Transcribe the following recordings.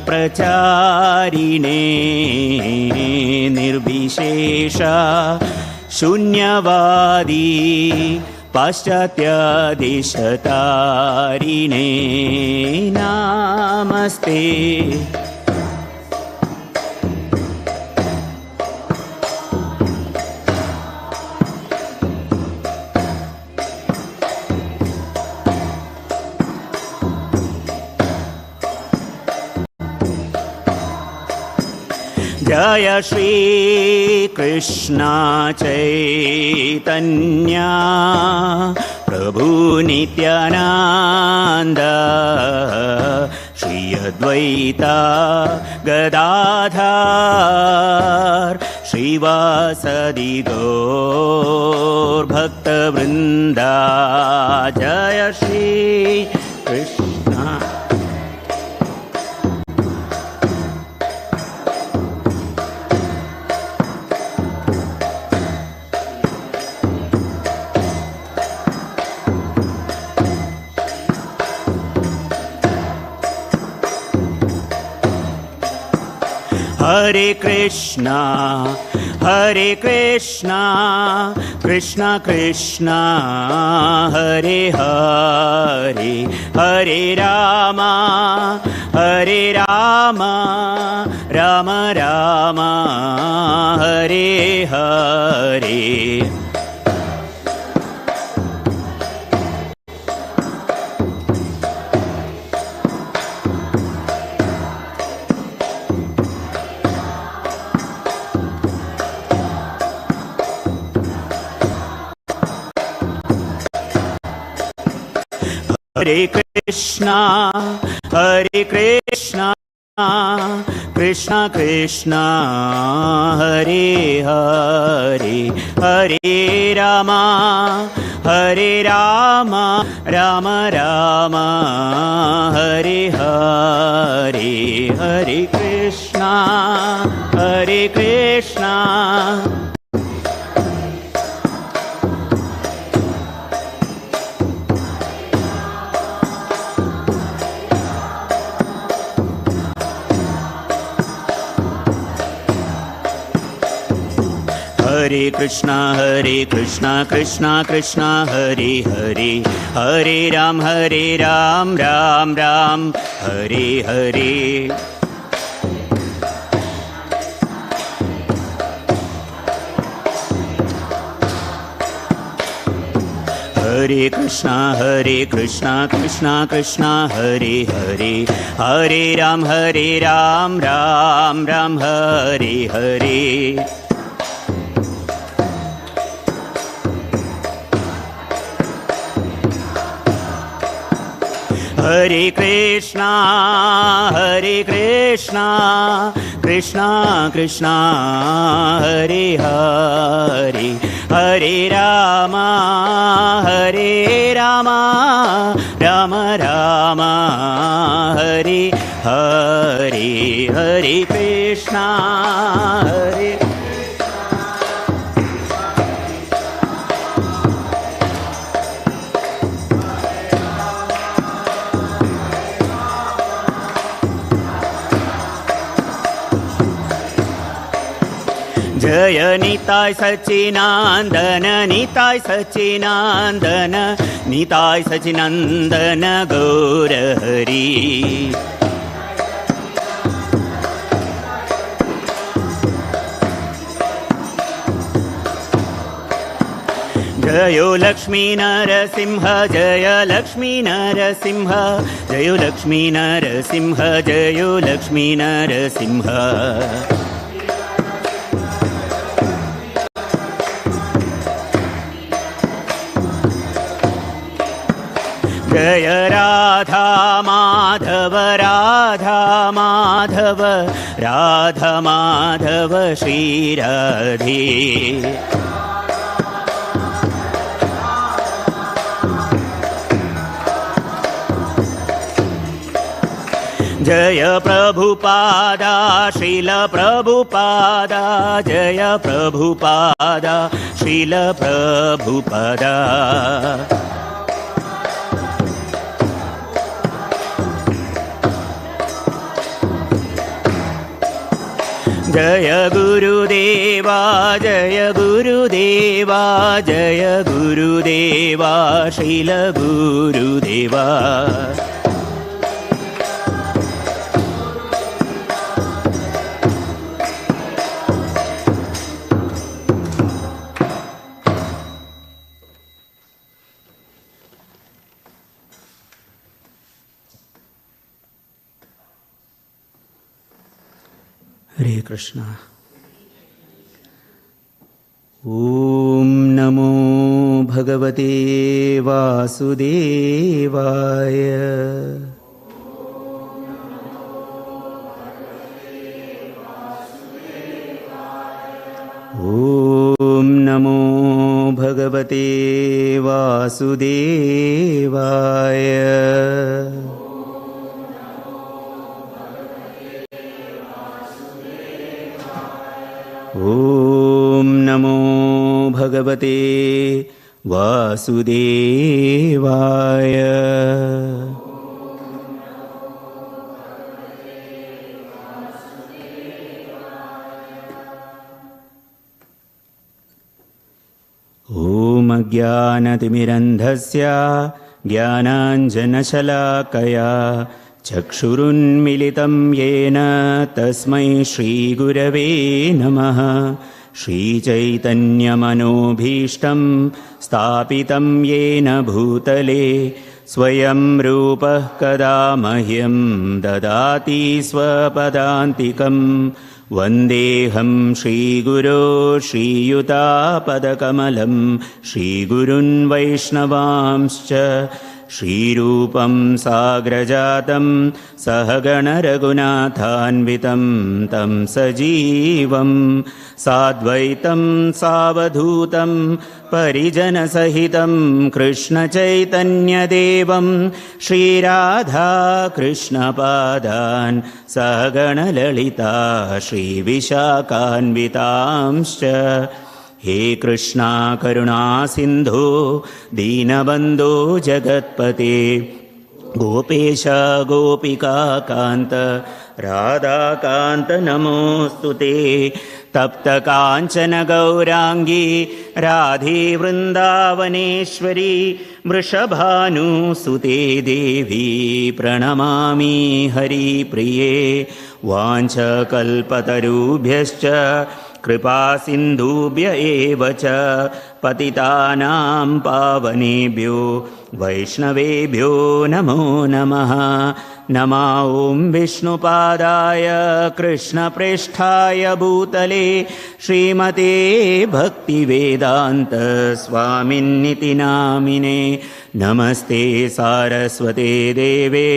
प्रचारिणे निर्विशेष शून्यवादी पाश्चात्यदेशतारिणे नमस्ते। जय श्री कृष्ण चैतन्य प्रभु नित्यानंद श्री अद्वैता गदाधर श्रीवासदि गौर भक्तवृंदा। जय श्री कृष्ण। हरे कृष्णा कृष्णा कृष्णा हरे हरे, हरे रामा राम राम हरे हरे। हरे कृष्णा कृष्णा कृष्णा हरे हरे, हरे रामा राम राम हरे हरे। हरे कृष्णा हरे कृष्णा कृष्णा कृष्णा हरे हरे, हरे राम राम राम हरे हरे। हरे कृष्णा कृष्णा कृष्णा हरे हरे, हरे राम राम राम हरे हरे। हरे कृष्णा कृष्णा कृष्णा हरे हरे, हरे राम राम राम हरे हरे। हरे कृष्णा हरे जय निताय सच्चिदानंदन, निताय सच्चिदानंदन, निताय सच्चिदानंदन गौर हरि। जयो लक्ष्मी नरसिंह, जय लक्ष्मी नरसिंह, जयो लक्ष्मी नरसिंह, जयो लक्ष्मी नरसिंह। जय राधा माधव राधा माधव श्री राधे। जय प्रभुपादा श्रील प्रभुपादा, जय प्रभुपादा श्रील प्रभुपादा। ജയ ഗുരുദേവ ജയ ഗുരുദേവ ജയ ഗുരുദേവ ശീല ഗുരുദേവ. ഹരേ കൃഷ്ണ. ഓം നമോ ഭഗവതേ വാസുദേവായ. ഓം നമോ ഭഗവതേ വാസുദേവായ. ഓം നമോ ഭഗവതേ വാസുദേവായ. ഓം അജ്ഞാനതിമിരന്ധസ്യ ജ്ഞാനാഞ്ജനശലാകയാ ചക്ഷുരുന്മിലിതം യേന തസ്മൈ ശ്രീഗുരവേ നമഃ. ശ്രീചൈതന്യമനോഭീഷ്ടം സ്ഥാപിതം യേന ഭൂതലേ സ്വയം രൂപഃ കദാ മഹ്യം ദദാതി സ്വപദാന്തികം. വന്ദേഹം ശ്രീഗുരോ ശ്രീയുതാപദകമലം ശ്രീഗുരുൻ വൈഷ്ണവാംശ്ച. ശ്രീരൂപം സാഗ്രജാതം സഹഗണരഘുനാഥാന്വിതം തം സജീവം സാദ്വൈതം സാവധൂതം പരിജനസഹിതം കൃഷ്ണചൈതന്യദേവം ശ്രീരാധാകൃഷ്ണപാദാൻ സഹഗണലളിതാ ശ്രീവിശാഖാന്വിതാംശ്ച. ഹേ കൃഷ്ണ കരുണാ സിന്ധോ ദീനബന്ധോ ജഗത്പതേ ഗോപേശ ഗോപികാകാന്ത രാധാകാന്ത നമോസ്തുതേ. തപ്ത കാഞ്ചന ഗൗരാംഗീ രാധേ വൃന്ദാവനേശ്വരി വൃഷഭാനുസുതേ ദേവി പ്രണമാമി ഹരിപ്രിയേ. വാഞ്ചകൽപതരുഭ്യശ്ച കൃപാസിന്ധുഭ്യ ഏവ ച പതിതാനാം പാവനേഭ്യോ വൈഷ്ണവേഭ്യോ നമോ നമഃ. നമോ ഓം വിഷ്ണുപാദായ കൃഷ്ണപ്രേഷ്ഠായ ഭൂതലേ ശ്രീമതേ ഭക്തിവേദാന്ത സ്വാമിന്നിതി നാമിനേ. നമസ്തേ സാരസ്വതേ ദേവേ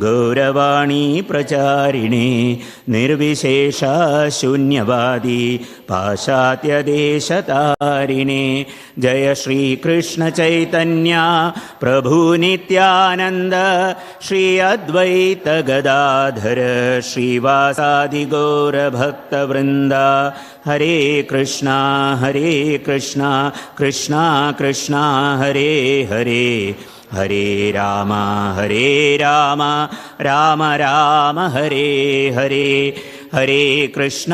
ഗൗരവാണീ പ്രചാരിണേ നിർവിശേഷ ശൂന്യവാദി പാശ്ചാത്യദേശതാരിണേ. ജയ ശ്രീകൃഷ്ണ ചൈതന്യ പ്രഭു നിത്യാനന്ദ ശ്രീ അദ്വൈത ഗദാധര ശ്രീവാസാദി ഗൗരഭക്തവൃന്ദ. ഹരേ കൃഷ്ണ കൃഷ്ണ കൃഷ്ണ ഹരേ ഹരേ ഹരേ രാമ രാമ രാമ ഹരേ ഹരേ. ഹരേ കൃഷ്ണ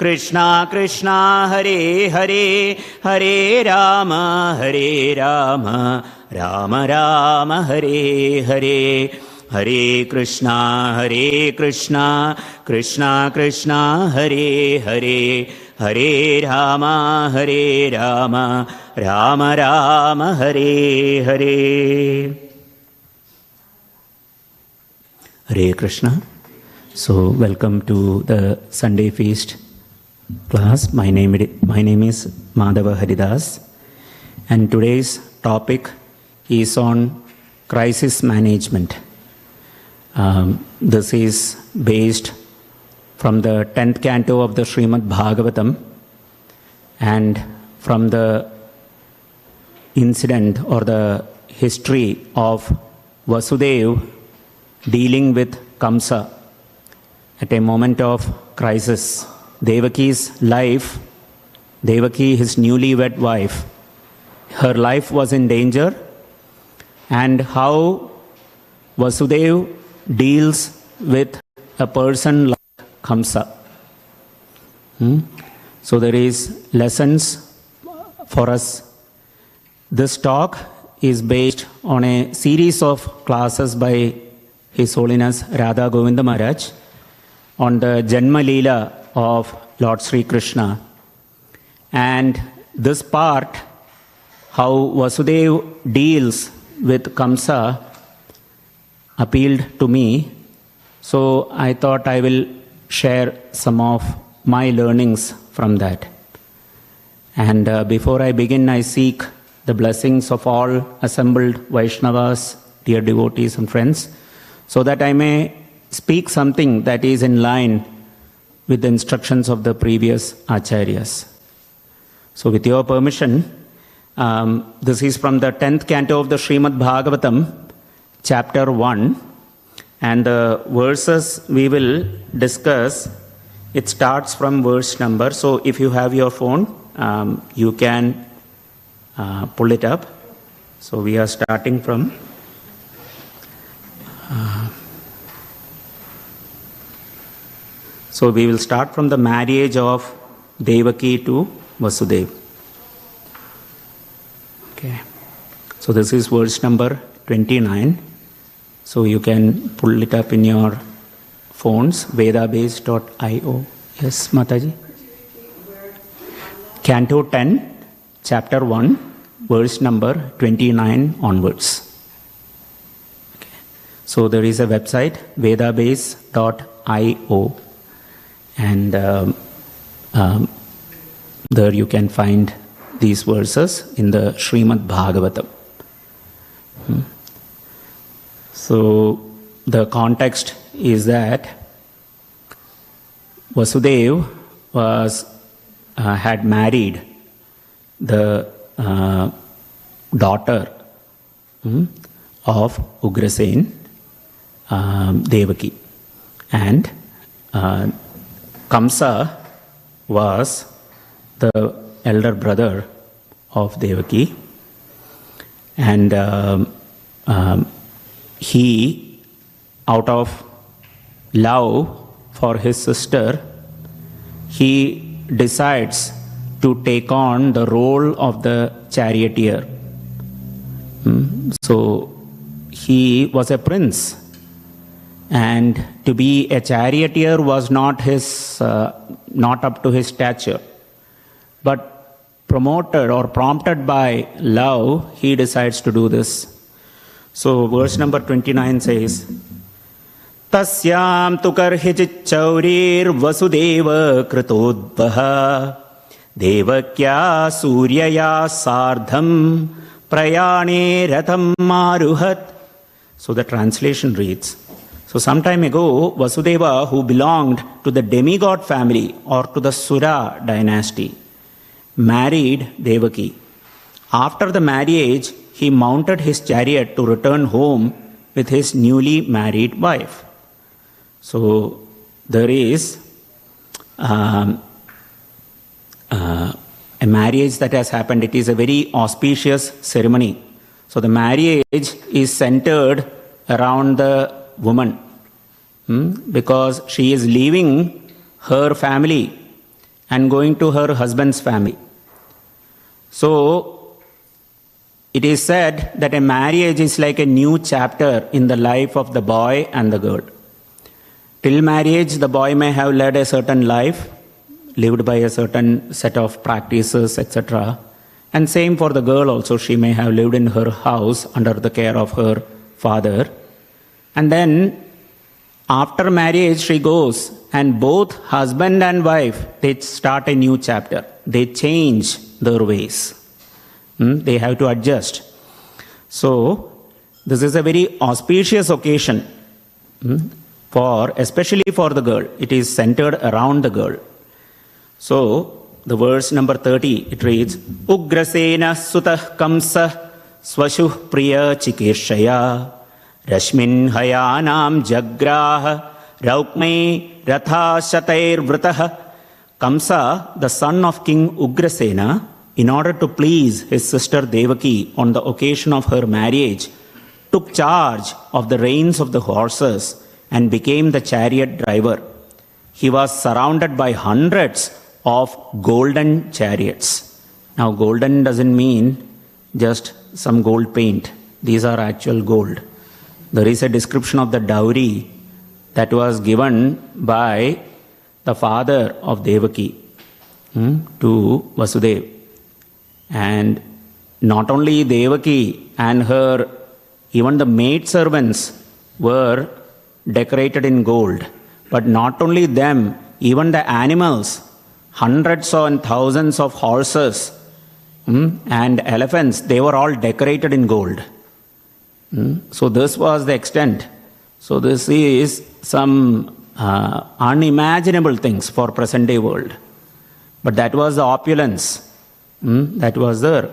കൃഷ്ണ കൃഷ്ണ ഹരേ ഹരേ ഹരേ രാമ രാമ രാമ ഹരേ ഹരേ. ഹരേ കൃഷ്ണ കൃഷ്ണ കൃഷ്ണ ഹരേ ഹരേ ഹരേ രാമ രാമ ഹരേ ഹരേ. ഹരേ Krishna. So welcome to the Sunday feast class. My name is Madhava Haridas, and today's topic is on crisis management. This is based from the 10th canto of the Srimad Bhagavatam and from the incident or the history of Vasudeva dealing with Kamsa at a moment of crisis. Devaki's life, Devaki, his newlywed wife, her life was in danger, and how Vasudeva deals with a person like Kamsa. So there is lessons for us. This talk is based on a series of classes by His Holiness Radha Govinda Maharaj on the Janma Leela of Lord Sri Krishna. And this part, how Vasudev deals with Kamsa, appealed to me. So I thought I will share some of my learnings from that. And before I begin, I seek the blessings of all assembled Vaishnavas, dear devotees and friends, so that I may speak something that is in line with the instructions of the previous Acharyas. So with your permission, this is from the 10th canto of the Srimad Bhagavatam, chapter 1, and the verses we will discuss, it starts from verse number. So if you have your phone, you can pull it up. So we are starting from so we will start from the marriage of Devaki to Vasudeva. Okay. So this is verse number 29. So you can pull it up in your phones, vedabase.io. Yes, Mataji? Canto 10, chapter 1, verse number 29 onwards. Okay. So there is a website, vedabase.io, and there you can find these verses in the Srimad Bhagavatam. So the context is that Vasudeva had married the daughter of Ugrasen, Devaki, and Kamsa was the elder brother of Devaki, and he, out of love for his sister, he decides to take on the role of the charioteer. So he was a prince, and to be a charioteer was not up to his stature. But promoted or prompted by love, he decides to do this. So verse number 29 says, Tasyam tu karhichit chaurir vasudeva kritodvaha devakya suryaya sardham prayane ratham maruhat. So the translation reads, so some time ago, Vasudeva, who belonged to the demigod family or to the Sura dynasty, married Devaki. After the marriage, he mounted his chariot to return home with his newly married wife. So there is a marriage that has happened. It is a very auspicious ceremony. So the marriage is centered around the woman, because she is leaving her family and going to her husband's family. So it is said that a marriage is like a new chapter in the life of the boy and the girl. Till marriage, the boy may have led a certain life, lived by a certain set of practices, etc. And same for the girl also. She may have lived in her house under the care of her father. And then after marriage, she goes, and both husband and wife, they start a new chapter. They change their ways. They have to adjust. So this is a very auspicious occasion especially for the girl. It is centered around the girl. So the verse number 30, it reads, Ugrasena sutah kamsa swashuh priya chikirshaya rashmin hayanam jagraha raukme ratha shatair vrataha. Kamsa, the son of King Ugrasena, in order to please his sister Devaki on the occasion of her marriage, took charge of the reins of the horses and became the chariot driver. he was surrounded by hundreds of golden chariots. Now, golden doesn't mean just some gold paint. These are actual gold. There is a description of the dowry that was given by the father of Devaki to Vasudeva. And not only Devaki and her, even the maid servants were decorated in gold. But not only them, even the animals, hundreds and thousands of horses and elephants, they were all decorated in gold. So this was the extent. So this is some unimaginable things for present day world. But that was the opulence that was there.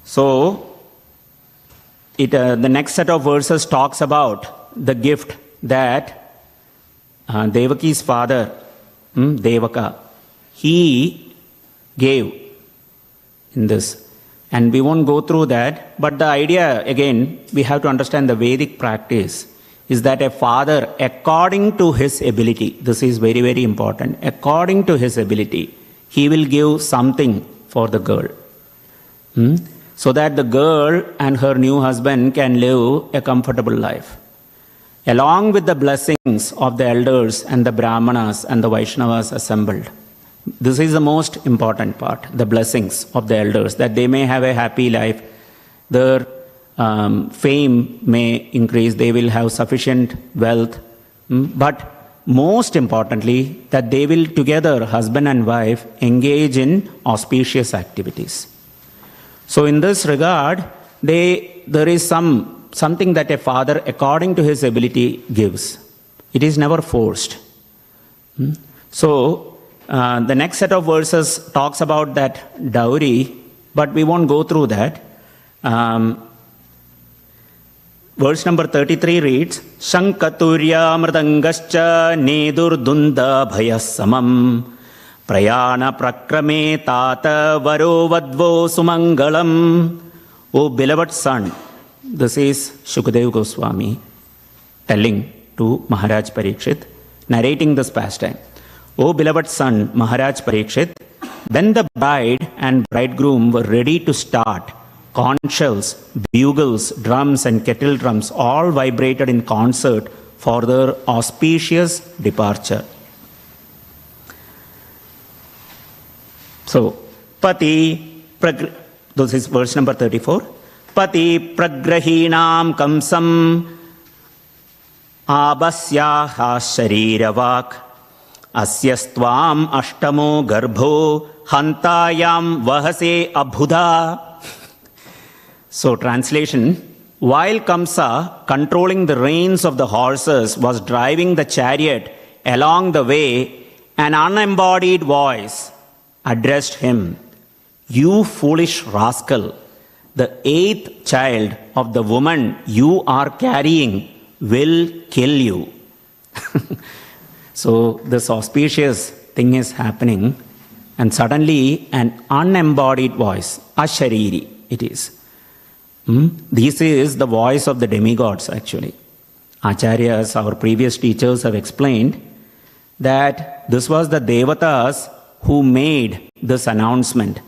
So the next set of verses talks about the gift that Devaki's father, Devaka, he gave in this. And we won't go through that, but the idea, again, we have to understand the Vedic practice is that a father, according to his ability, this is very, very important, according to his ability, he will give something for the girl. So that the girl and her new husband can live a comfortable life. Along with the blessings of the elders and the Brahmanas and the Vaishnavas assembled. This is the most important part, the blessings of the elders, that they may have a happy life, their fame may increase, they will have sufficient wealth, but most importantly, that they will together, husband and wife, engage in auspicious activities. So in this regard, there is something that a father, according to his ability, gives. It is never forced. So the next set of verses talks about that dowry, but we won't go through that. Verse number 33 reads, Shankaturya mridangascha nedurdunda bhayasamam prayana prakrame tata varo vadvo sumangalam. O beloved son, this is Shukadeva Goswami telling to Maharaj Parikshit, narrating this pastime. O beloved son, Maharaj Parikshit, when the bride and bridegroom were ready to start, conch shells, bugles, drums and kettle drums all vibrated in concert for their auspicious departure. So, this is verse number 34. Pati pragrahinam kamsam abasyaha shariravaak asyastvam ashtamo garbho hantayam vahase abhuda. So translation, while Kamsa, controlling the reins of the horses, was driving the chariot along the way, an unembodied voice addressed him, "You foolish rascal, the 8th child of the woman you are carrying will kill you." So this auspicious thing is happening, and suddenly an unembodied voice, Ashariri it is. This is the voice of the demigods actually. Acharyas, our previous teachers, have explained that this was the Devatas who made this announcement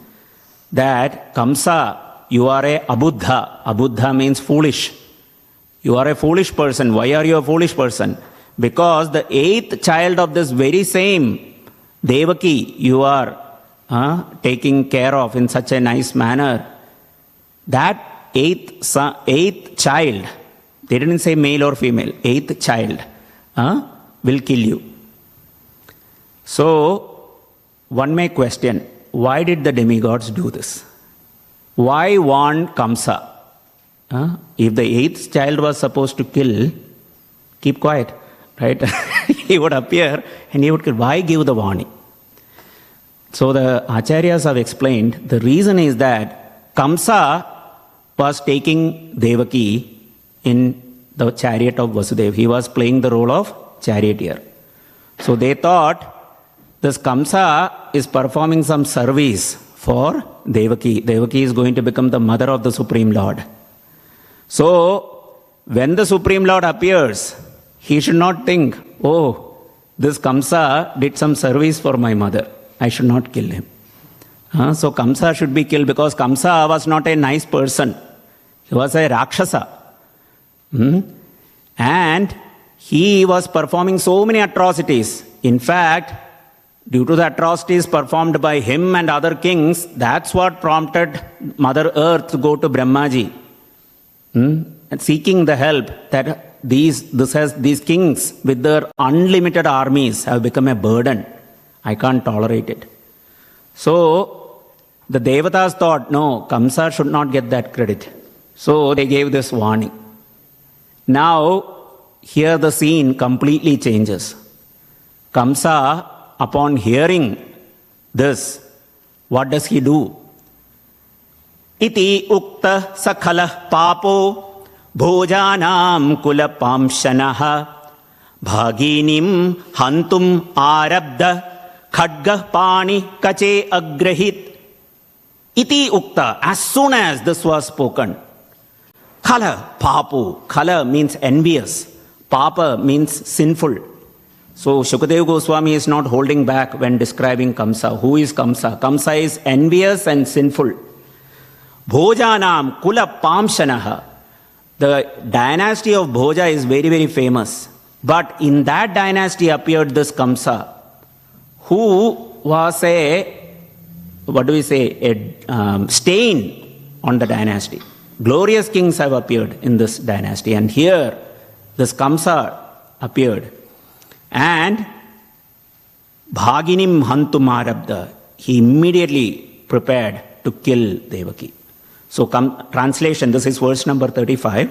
that Kamsa, you are a Abuddha. Abuddha means foolish. You are a foolish person. Why are you a foolish person? Because the 8th child of this very same Devaki you are taking care of in such a nice manner, that 8th child, they didn't say male or female, 8th child will kill you. So, one may question, why did the demigods do this? Why warn Kamsa? If the 8th child was supposed to kill, keep quiet, right? He would appear and he would kill. Why give the warning? So the Acharyas have explained, the reason is that Kamsa was taking Devaki in the chariot of Vasudeva. He was playing the role of charioteer. So they thought this Kamsa is performing some service for Devaki. Devaki is going to become the mother of the Supreme Lord. So when the Supreme Lord appears, he should not think, oh, this Kamsa did some service for my mother. I should not kill him. So Kamsa should be killed because Kamsa was not a nice person. He was a Rakshasa. And he was performing so many atrocities. In fact, due to the atrocities performed by him and other kings, that's what prompted Mother Earth to go to Brahmaji, and seeking the help that these kings with their unlimited armies have become a burden. I can't tolerate it. So the Devatas thought, no, Kamsa should not get that credit. So they gave this warning. Now, here the scene completely changes. Kamsa, upon hearing this, what does he do? Iti ukta sakhala papo bhojanam kulapamshanaha bhaginim hantum arabda khadgah pani kache agrahit. Iti ukta, as soon as this was spoken, khala, papu, khala means envious, papa means sinful. So Shukadeva Goswami is not holding back when describing Kamsa. Who is Kamsa? Kamsa is envious and sinful. Bhojanam kula pamshanaha. The dynasty of Bhoja is very, very famous. But in that dynasty appeared this Kamsa, who was a stain on the dynasty. Glorious kings have appeared in this dynasty. And here, this Kamsa appeared. And Bhaginim Hantum Arabda, he immediately prepared to kill Devaki. So translation, this is verse number 35.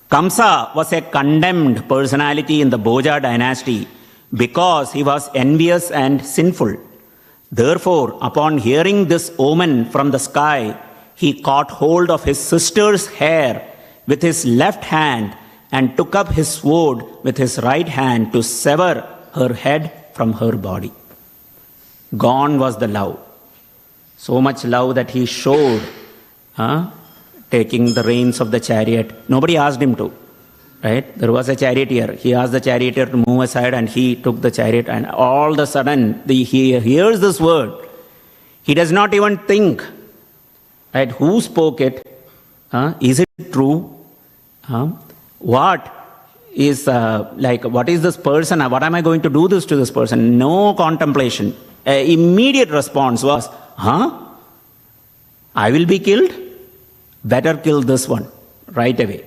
Kamsa was a condemned personality in the Bhoja dynasty because he was envious and sinful. Therefore, upon hearing this omen from the sky, he caught hold of his sister's hair with his left hand and took up his sword with his right hand to sever her head from her body. Gone was the love. So much love that he showed, taking the reins of the chariot. Nobody asked him to, right? There was a charioteer. He asked the charioteer to move aside and he took the chariot, and all of a sudden he hears this word. He does not even think, right? Who spoke it? Is it true? What is what is this person? What am I going to do this to this person? No contemplation. Immediate response was, I will be killed? Better kill this one right away.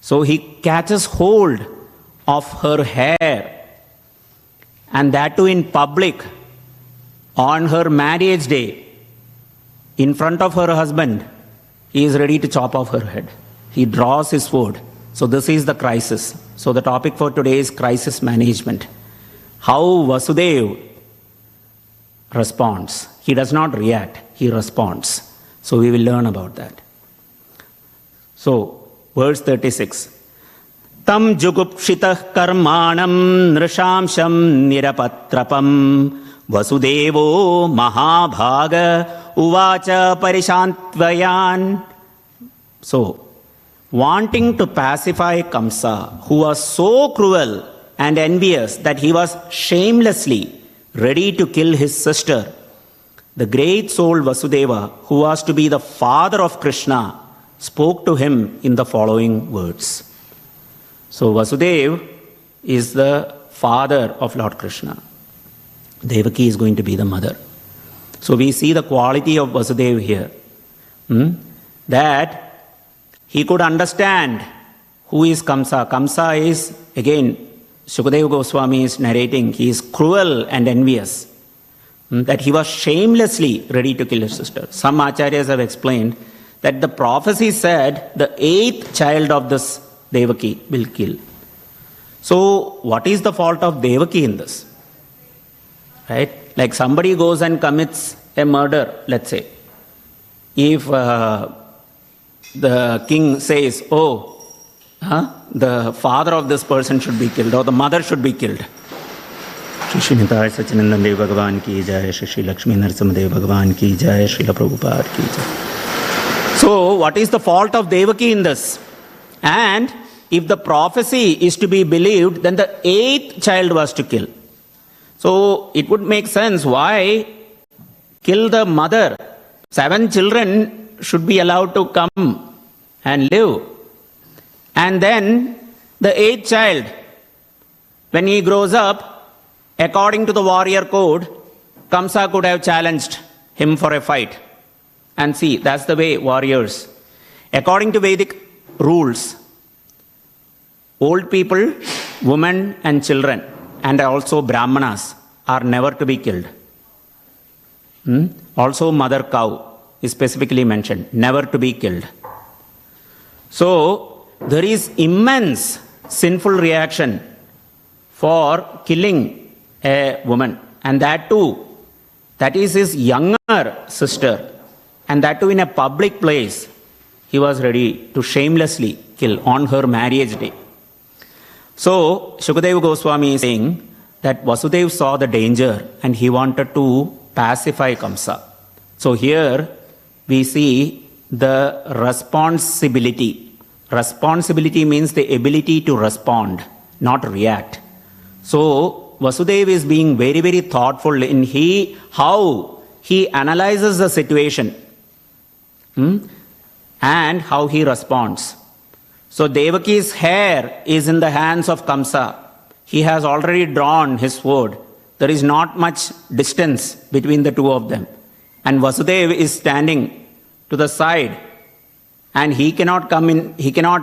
So he catches hold of her hair, and that too in public, on her marriage day, in front of her husband. He is ready to chop off her head. He draws his sword. So this is the crisis. So the topic for today is crisis management. How Vasudeva responds. He does not react, he responds. So we will learn about that. So, verse 36. Tam jugupshitah karmanam nrishamsham nirapatrapam Vasudevo mahabhaga uvacha parishantvayan. So, wanting to pacify Kamsa, who was so cruel and envious that he was shamelessly ready to kill his sister, the great soul Vasudeva, who was to be the father of Krishna, spoke to him in the following words. So Vasudeva is the father of Lord Krishna. Devaki is going to be the mother. So we see the quality of Vasudeva here. That he could understand who is Kamsa. Kamsa is, again, Shukadeva Goswami is narrating, he is cruel and envious. That he was shamelessly ready to kill his sister. Some acharyas have explained that the prophecy said the 8th child of this Devaki will kill. So what is the fault of Devaki in this? Right? Like somebody goes and commits a murder, let's say. If the king says, the father of this person should be killed or the mother should be killed. Shri Srinitaya Sachinandan Dev Bhagavan ki jai, Shri Lakshmi Narasimha Dev Bhagavan ki jai, Shri Prabhupada ki jai. So, what is the fault of Devaki in this? And if the prophecy is to be believed, then the eighth child was to kill. So it would make sense why kill the mother. 7 children should be allowed to come and live. And then the 8th child, when he grows up, according to the warrior code, Kamsa could have challenged him for a fight. And see, that's the way warriors. According to Vedic rules, old people, women and children, and also Brahmanas are never to be killed. Also mother cow is specifically mentioned, never to be killed. So there is immense sinful reaction for killing a woman, and that too, that is his younger sister, and that too in a public place, he was ready to shamelessly kill on her marriage day. So Shukadeva Goswami is saying that Vasudeva saw the danger and he wanted to pacify Kamsa. So here we see the responsibility. Responsibility means the ability to respond, not react. So Vasudeva is being very, very thoughtful in how he analyzes the situation and how he responds. So Devaki's hair is in the hands of Kamsa. He has already drawn his sword. There is not much distance between the two of them. And Vasudeva is standing to the side, and he cannot come in, he cannot,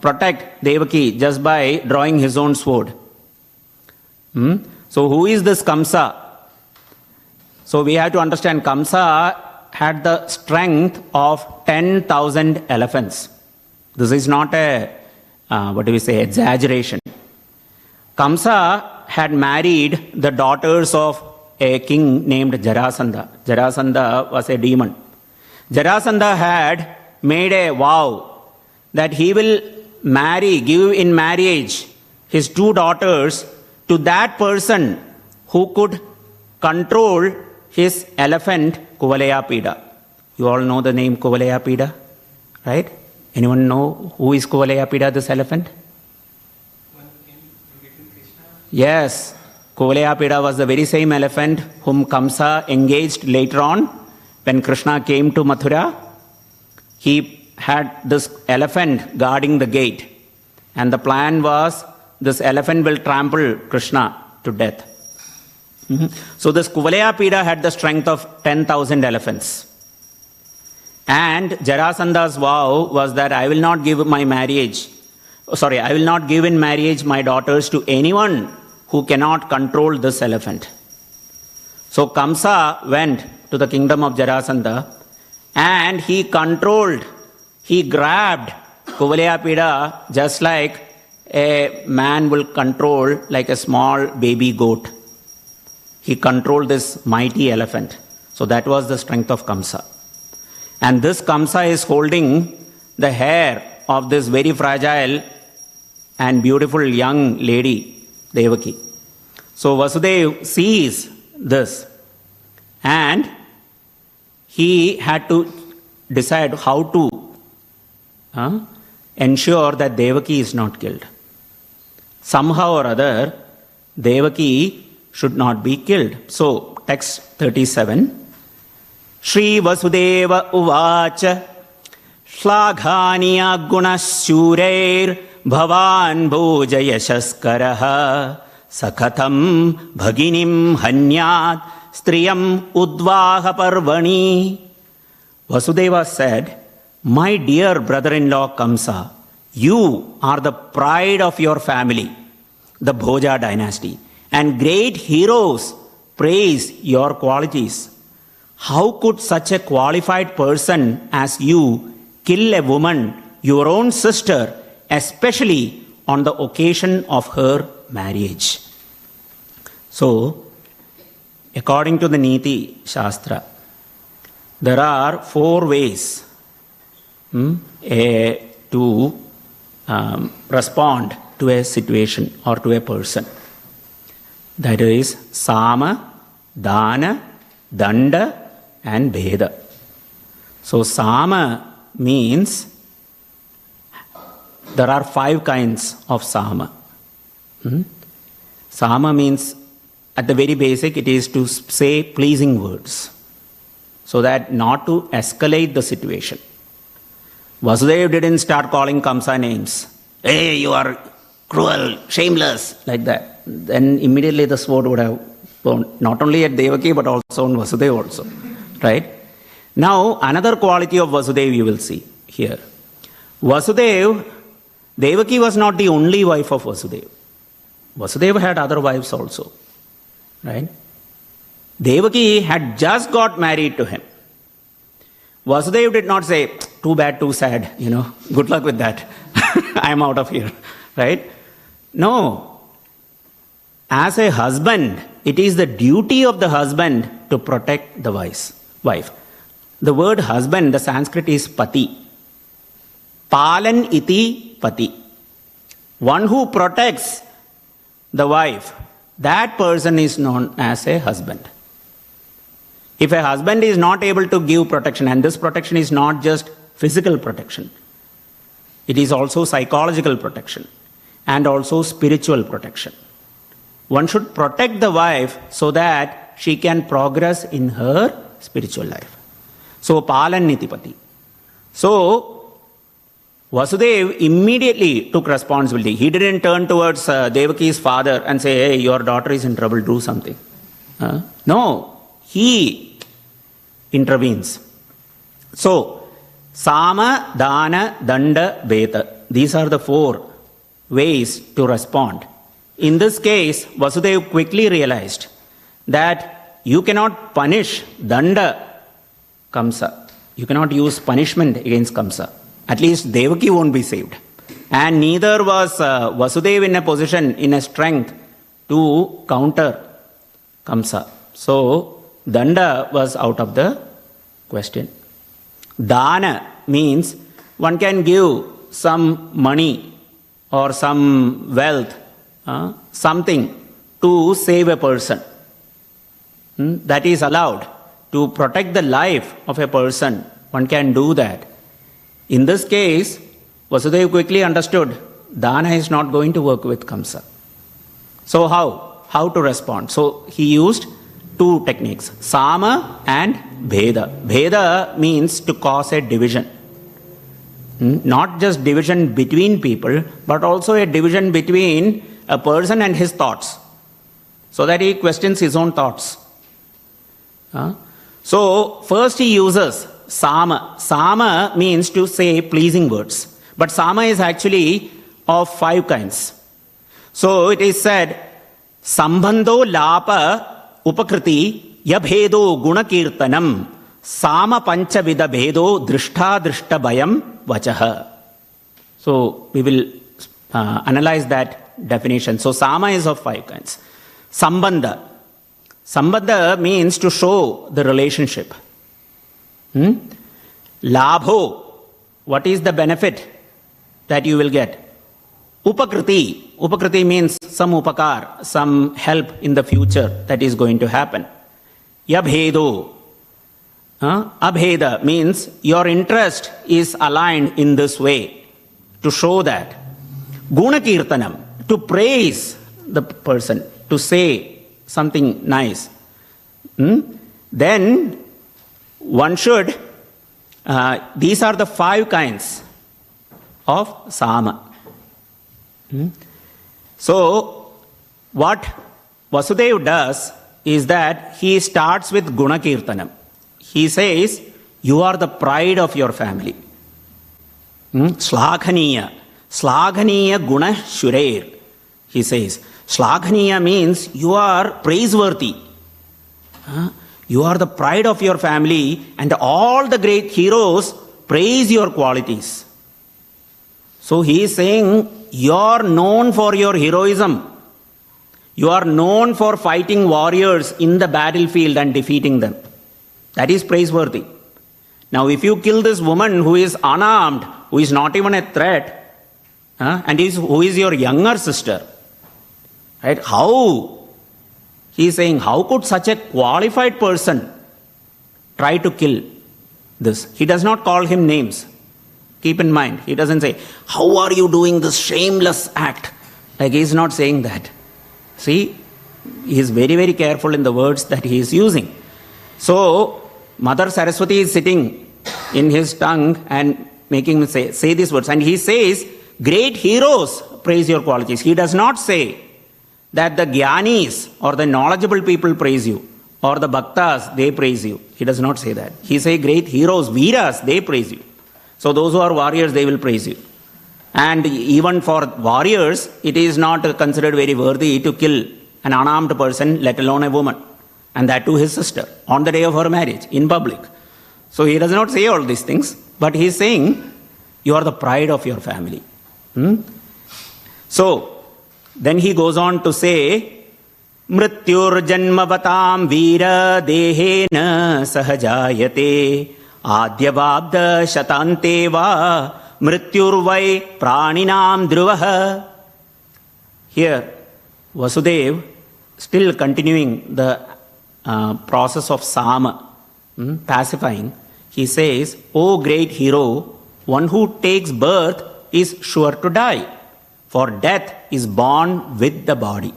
protect Devaki just by drawing his own sword. So who is this Kamsa? So we have to understand Kamsa had the strength of 10,000 elephants. This is not a, exaggeration. Kamsa had married the daughters of a king named Jarasandha. Jarasandha was a demon. Jarasandha had made a vow that he will give in marriage his 2 daughters to that person who could control his elephant Kuvalayapida. You all know the name Kuvalayapida, right? Anyone know who is Kuvalayapida, this elephant? Yes, Kuvalayapida was the very same elephant whom Kamsa engaged later on when Krishna came to Mathura. He had this elephant guarding the gate, and the plan was this elephant will trample Krishna to death. So this Kuvalayapida had the strength of 10,000 elephants. And Jarasandha's vow was that I will not give in marriage my daughters to anyone who cannot control this elephant. So Kamsa went to the kingdom of Jarasandha and he grabbed Kuvalayapida just like a man will control like a small baby goat. He controlled this mighty elephant. So that was the strength of Kamsa. And this Kamsa is holding the hair of this very fragile and beautiful young lady, Devaki. So Vasudeva sees this and he had to decide how to ensure that Devaki is not killed. Somehow or other, Devaki should not be killed. So, text 37. Shri Vasudeva Uvacha Shlaghaniya Gunashurair Bhavan Bhoja Yashaskaraha Sakhatam Bhaginim Hanyat Striyam Udvaha Parvani. Vasudeva said, my dear brother-in-law Kamsa, you are the pride of your family, the Bhoja dynasty, and great heroes praise your qualities. How could such a qualified person as you kill a woman, your own sister, especially on the occasion of her marriage? So, according to the Niti Shastra, there are 4 ways to respond to a situation or to a person. That is Sama, Dana, Danda and Bheda. So Sama means there are 5 kinds of Sama. Sama means, at the very basic, it is to say pleasing words, so that not to escalate the situation. Vasudeva didn't start calling Kamsa names. Hey, you are cruel, shameless, like that. Then immediately the sword would have gone, not only at Devaki, but also on Vasudeva also. Right? Now, another quality of Vasudeva you will see here. Vasudeva, Devaki was not the only wife of Vasudeva. Vasudeva had other wives also. Right? Devaki had just got married to him. Vasudeva did not say, too bad, too sad, good luck with that. I am out of here. Right? No. As a husband, it is the duty of the husband to protect the wife. The word husband, the Sanskrit is pati. Palan iti pati. One who protects the wife, that person is known as a husband. If a husband is not able to give protection, and this protection is not just physical protection, it is also psychological protection and also spiritual protection. One should protect the wife so that she can progress in her spiritual life. So, Palan Nitipati. So, Vasudeva immediately took responsibility. He didn't turn towards Devaki's father and say, hey, your daughter is in trouble, do something. No, he intervenes. So, Sama, Dana, Danda, Beta. These are the 4 ways to respond. In this case, Vasudeva quickly realized that you cannot punish Danda Kamsa. You cannot use punishment against Kamsa. At least Devaki won't be saved. And neither was Vasudeva in a position, in a strength to counter Kamsa. So, Danda was out of the question. Dana means one can give some money or some wealth, something to save a person. That is allowed. To protect the life of a person, one can do that. In this case, Vasudeva quickly understood Dana is not going to work with Kamsa. So how to respond? So he used 2 techniques, Sama and Bheda. Bheda means to cause a division. Not just division between people, but also a division between a person and his thoughts, so that he questions his own thoughts. So, first he uses Sama. Sama means to say pleasing words. But Sama is actually of 5 kinds. So, it is said, Sambandho lapa upakriti yabhedo gunakirtanam Sama panchavida bhedo drishta drishta bayam vachaha. So, we will analyze that definition. So, Sama is of 5 kinds. Sambandha. Sambandha means to show the relationship. Labho, what is the benefit that you will get? Upakriti. Upakriti means some upakar, some help in the future that is going to happen. Yabhedo. Abheda means your interest is aligned in this way, to show that. Gunakirtanam, to praise the person, to say something nice. Then one should, these are the 5 kinds of Sama. So, what Vasudeva does is that he starts with Gunakirtanam. He says, you are the pride of your family. Slaghaniya. Slaghaniya guna shureir. He says, Slaghaniya means you are praiseworthy. You are the pride of your family, and all the great heroes praise your qualities. So he is saying, you are known for your heroism. You are known for fighting warriors in the battlefield and defeating them. That is praiseworthy. Now, if you kill this woman who is unarmed, who is not even a threat, and who is your younger sister, right? How? He is saying, how could such a qualified person try to kill this? He does not call him names. Keep in mind, he doesn't say, how are you doing this shameless act? Like, he is not saying that. See, he is very, very careful in the words that he is using. So, Mother Saraswati is sitting in his tongue and making him say these words. And he says, great heroes praise your qualities. He does not say that the Gyanis or the knowledgeable people praise you, or the Bhaktas, they praise you. He does not say that. He says great heroes, Veeras, they praise you. So those who are warriors, they will praise you. And even for warriors, it is not considered very worthy to kill an unarmed person, let alone a woman. And that too his sister, on the day of her marriage, in public. So he does not say all these things, but he is saying, you are the pride of your family. So, then he goes on to say, Mrityur janmavatam veera dehena sahajayate adyavabda shatante va mrityurvai praninam dhruvaha. Here, Vasudev, still continuing the process of sama, pacifying, he says, O great hero, one who takes birth is sure to die, for death is born with the body.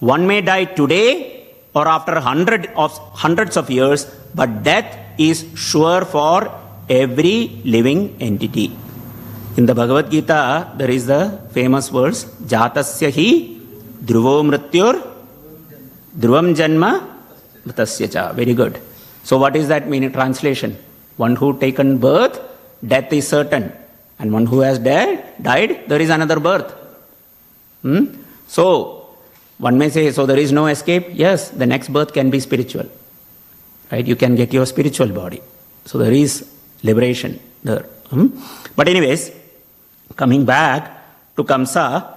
One may die today or after hundreds of years, but death is sure for every living entity. In the Bhagavad Gita, there is the famous verse, Jatasya hi dhruvo mrityur dhruvam janma mritasya cha. Very good. So what is that meaning? Translation. One who taken birth, death is certain. And one who has died, there is another birth. So, one may say, so there is no escape. Yes, the next birth can be spiritual. Right? You can get your spiritual body. So there is liberation there. But anyways, coming back to Kamsa,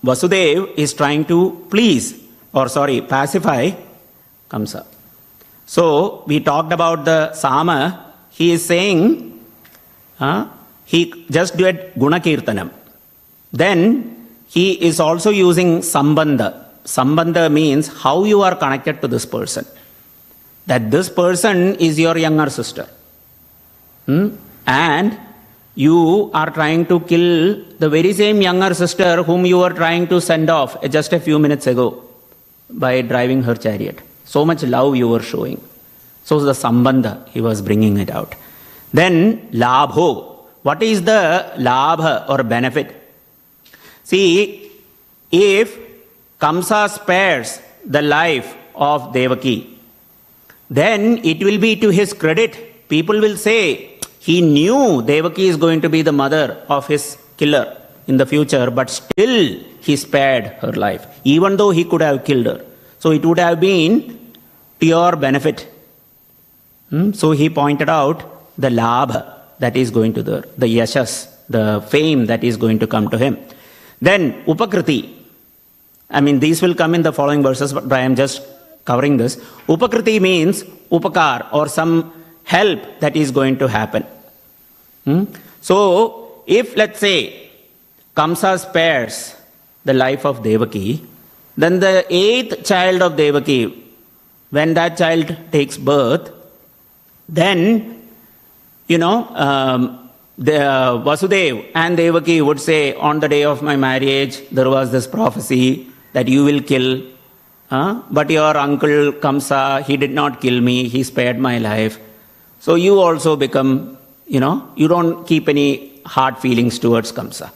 Vasudev is trying to pacify Kamsa. So, we talked about the Sama. He is saying, he just did Guna Kirtanam. Then, he is also using Sambandha. Sambandha means how you are connected to this person. That this person is your younger sister. And you are trying to kill the very same younger sister whom you were trying to send off just a few minutes ago by driving her chariot. So much love you were showing. So the Sambandha, he was bringing it out. Then, Labho. What is the Labha or benefit? See, if Kamsa spares the life of Devaki, then it will be to his credit. People will say, he knew Devaki is going to be the mother of his killer in the future, but still he spared her life, even though he could have killed her. So it would have been to your benefit. So he pointed out the labha that is going to the yashas, the fame that is going to come to him. Then upakriti. I mean, these will come in the following verses, but I am just covering this. Upakriti means upakar, or some help that is going to happen. So, if let's say Kamsa spares the life of Devaki, then the 8th child of Devaki, when that child takes birth, then, the Vasudev and Devaki would say, on the day of my marriage, there was this prophecy that you will kill, but your uncle Kamsa, he did not kill me, he spared my life. So you also become, you don't keep any hard feelings towards Kamsa.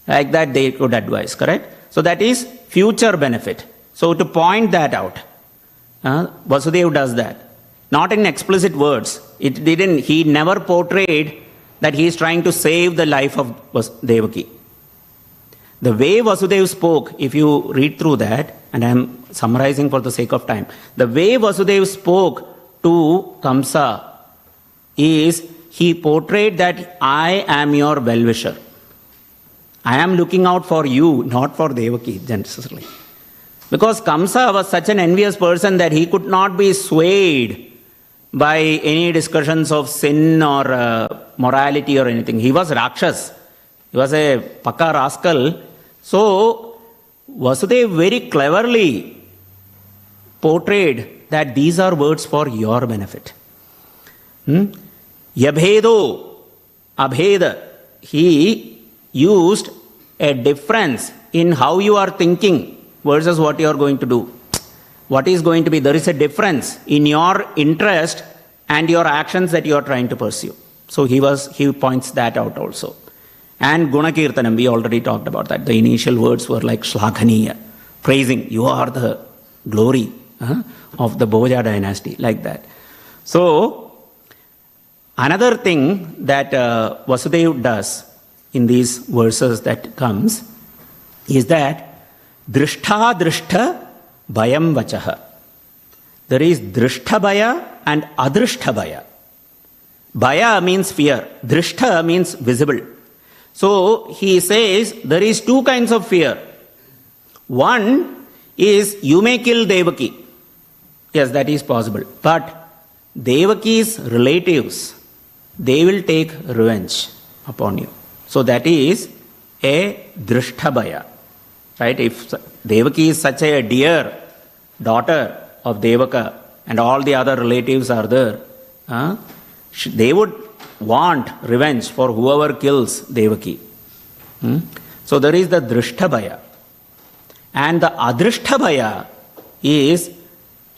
Like that they could advise, correct? So that is future benefit. So to point that out, Vasudev does that. Not in explicit words. He never portrayed that he is trying to save the life of Devaki. The way Vasudev spoke, if you read through that, and I am summarizing for the sake of time, the way Vasudev spoke to Kamsa is, he portrayed that I am your well-wisher. I am looking out for you, not for Devaki, necessarily. Because Kamsa was such an envious person that he could not be swayed by any discussions of sin or morality or anything. He was Rakshas. He was a Paka rascal. So, Vasudev very cleverly portrayed that these are words for your benefit. Yabhedo, abheda. He used a difference in how you are thinking versus what you are going to do. What is going to be, there is a difference in your interest and your actions that you are trying to pursue. So he points that out also. And Gunakirtanam, we already talked about that. The initial words were like Shlaghaniya, praising, you are the glory of the Bhoja dynasty, like that. So, another thing that Vasudeva does in these verses that comes is that Drishta Drishta Bhayam Vachaha. There is Drishta Bhaya and Adrishta Bhaya. Bhaya means fear. Drishta means visible. So he says there is two kinds of fear. One is you may kill Devaki. Yes, that is possible. But Devaki's relatives, they will take revenge upon you. So that is a Drishta Bhaya. Right? If Devaki is such a dear daughter of Devaka and all the other relatives are there, they would want revenge for whoever kills Devaki. So there is the Drishta Bhaya. And the Adrishta Bhaya is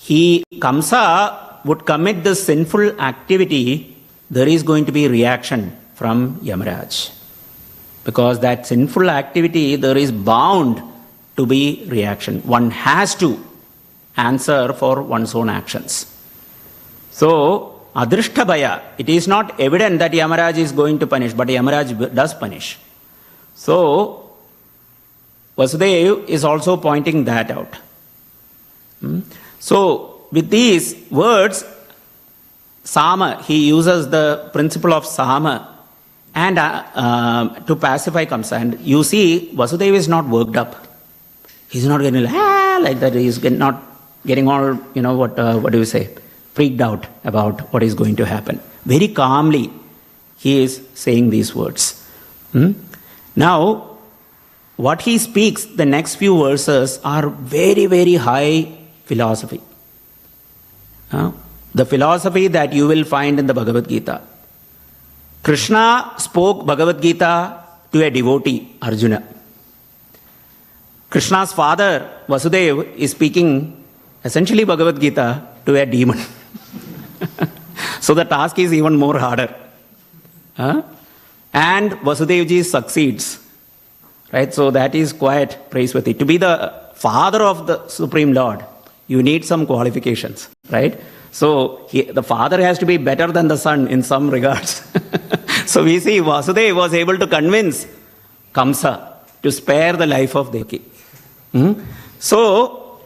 Kamsa would commit this sinful activity, there is going to be reaction from Yamaraj. Because that sinful activity, there is bound to be reaction. One has to answer for one's own actions. So, Adrishta Bhaya, it is not evident that Yamaraj is going to punish, but Yamaraj does punish. So, Vasudeva is also pointing that out. So, with these words, Sama, he uses the principle of Sama and to pacify Kamsa. And you see, Vasudeva is not worked up. He's not getting like that. He's not getting all, what do you say, freaked out about what is going to happen. Very calmly, he is saying these words. Now, what he speaks, the next few verses are very, very high philosophy. The philosophy that you will find in the Bhagavad Gita. Krishna spoke Bhagavad Gita to a devotee, Arjuna. Krishna's father, Vasudeva, is speaking essentially Bhagavad Gita to a demon. So the task is even more harder. And Vasudevji succeeds. Right? So that is quite praiseworthy. To be the father of the Supreme Lord, you need some qualifications. Right? So the father has to be better than the son in some regards. So we see Vasudeva was able to convince Kamsa to spare the life of Devaki. So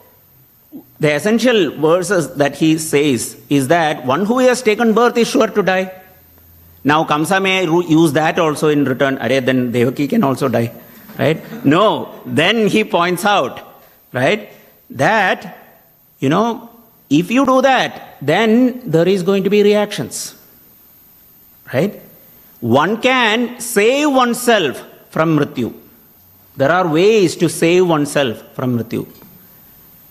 the essential verses that he says is that one who has taken birth is sure to die. Now Kamsa may use that also in return. Then Devaki can also die. Right? No. Then he points out, right, that, if you do that, then there is going to be reactions. Right? One can save oneself from Mrityu. There are ways to save oneself from Mrityu.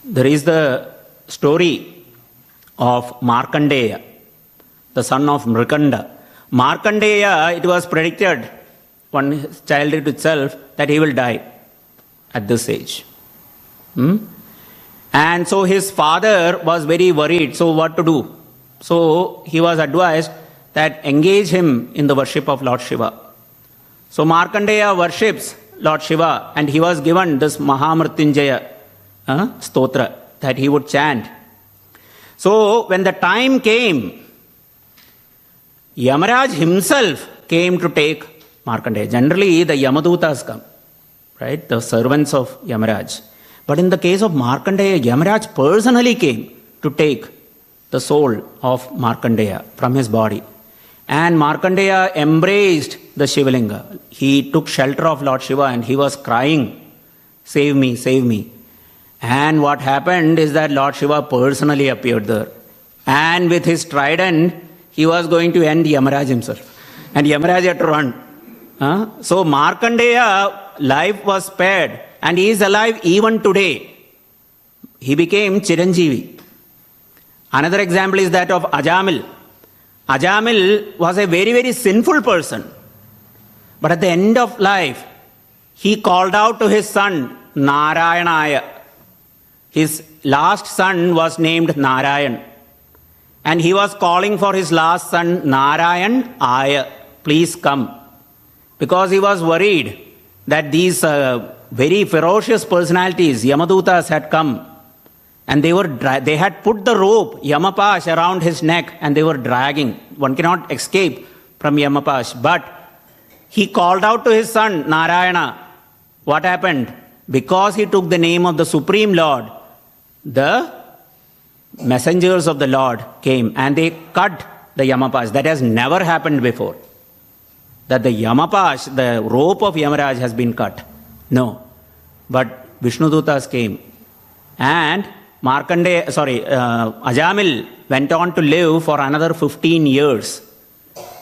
There is the story of Markandeya, the son of Mrikanda. Markandeya, it was predicted, one childhood itself, that he will die at this age. And so his father was very worried. So what to do? So he was advised that engage him in the worship of Lord Shiva. So Markandeya worships Lord Shiva, and he was given this Mahamrityunjaya stotra that he would chant. So when the time came, Yamaraj himself came to take Markandeya. Generally, the Yamadutas come, right? The servants of Yamaraj. But in the case of Markandeya, Yamaraj personally came to take the soul of Markandeya from his body. And Markandeya embraced the Shivalinga. He took shelter of Lord Shiva and he was crying, "Save me, save me." And what happened is that Lord Shiva personally appeared there. And with his trident, he was going to end Yamaraj himself. And Yamaraj had to run. So Markandeya life was spared, and he is alive even today. He became Chiranjeevi. Another example is that of Ajamil. Ajamil was a very, very sinful person. But at the end of life, he called out to his son, Narayanaya. His last son was named Narayan. And he was calling for his last son, Narayan Aya, please come. Because he was worried that these very ferocious personalities, Yamadutas, had come. And they had put the rope, Yamapash, around his neck and they were dragging. One cannot escape from Yamapash. But he called out to his son, Narayana. What happened? Because he took the name of the Supreme Lord, the messengers of the Lord came and they cut the Yamapash. That has never happened before. That the Yamapash, the rope of Yamaraj has been cut. No. But Vishnudutas came. And Ajamil went on to live for another 15 years.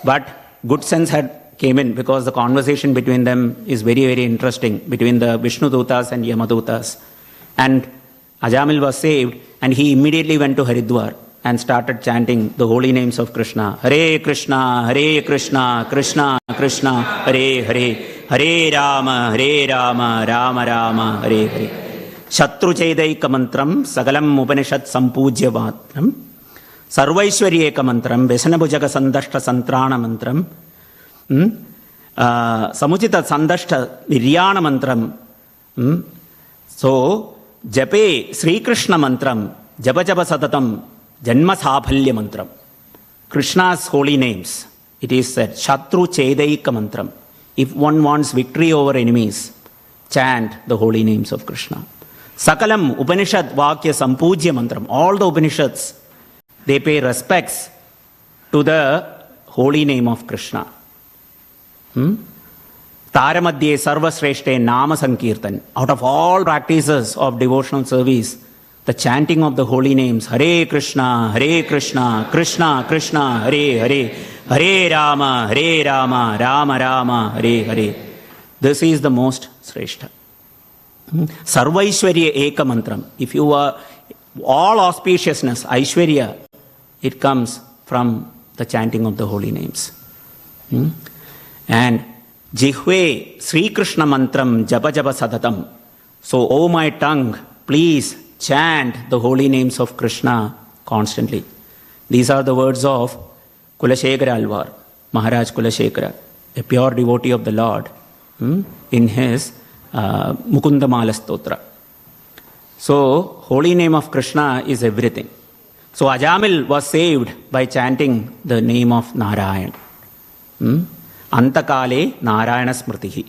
But good sense came in because the conversation between them is very, very interesting, between the Vishnudutas and Yamadutas. And Ajamil was saved and he immediately went to Haridwar and started chanting the holy names of Krishna. Hare Krishna, Krishna Krishna, Hare Hare, Hare Rama, Rama Rama, Hare Hare. Shatru Chedaika Mantram, Sagalam Upanishad Sampujya Vatram, Sarvaishwaryeka Mantram, Vesanabhujaka Sandashta Santrana Mantram, Samuchita Sandashta Niryana Mantram. So, Jape Sri Krishna Mantram, Japa Japa Satatam, Janma Saphalya Mantram. Krishna's holy names, it is said, Shatru Chedaika Mantram. If one wants victory over enemies, chant the holy names of Krishna. Sakalam Upanishad Vakya Sampujya Mantram. All the Upanishads, they pay respects to the holy name of Krishna. Taramadhye Sarvasreshte Nama Sankirtan. Out of all practices of devotional service, the chanting of the holy names, Hare Krishna, Krishna Krishna, Hare Hare, Hare Rama, Rama Rama, Hare Hare. This is the most Sreshta. Sarvaishwarya Eka Mantram. If you are all auspiciousness, Aishwarya, it comes from the chanting of the holy names. And Jihve Sri Krishna Mantram Japa Japa Sadatam. So, O my tongue, please chant the holy names of Krishna constantly. These are the words of Kulashekara Alvar, Maharaj Kulashekara, a pure devotee of the Lord, in his Mukunda Mala Stotra. So, holy name of Krishna is everything. So, Ajamil was saved by chanting the name of Narayan. Antakale Narayana Smritihi.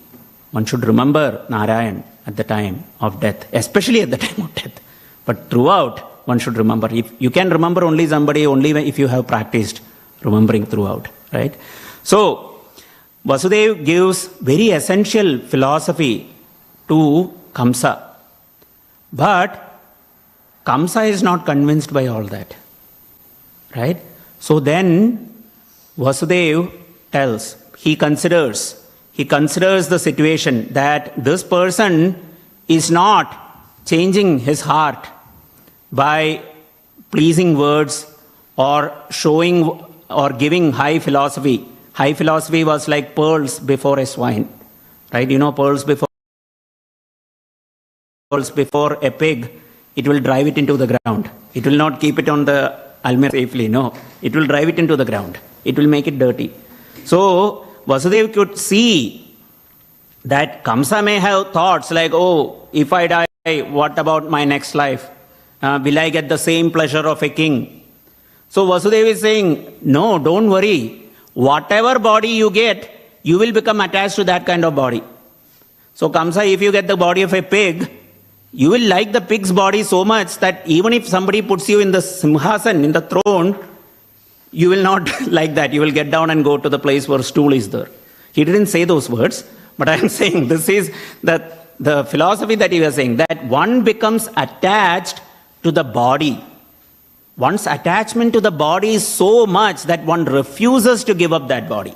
One should remember Narayan at the time of death, especially at the time of death. But throughout, one should remember. If you can remember only somebody only if you have practiced remembering throughout, right? So, Vasudev gives very essential philosophy to Kamsa. But Kamsa is not convinced by all that, right? So then Vasudev tells, he considers the situation that this person is not changing his heart by pleasing words or showing or giving high philosophy. High philosophy was like pearls before a swine, right? You know, pearls before a pig, it will drive it into the ground. It will not keep it on the almirah safely, no. It will drive it into the ground. It will make it dirty. So, Vasudeva could see that Kamsa may have thoughts like, oh, if I die, what about my next life? Will I get the same pleasure of a king? So Vasudeva is saying, no, don't worry. Whatever body you get, you will become attached to that kind of body. So Kamsa, if you get the body of a pig, you will like the pig's body so much that even if somebody puts you in the simhasan, in the throne, you will not like that. You will get down and go to the place where stool is there. He didn't say those words, but I am saying this is the philosophy that he was saying, that one becomes attached to the body. One's attachment to the body is so much that one refuses to give up that body.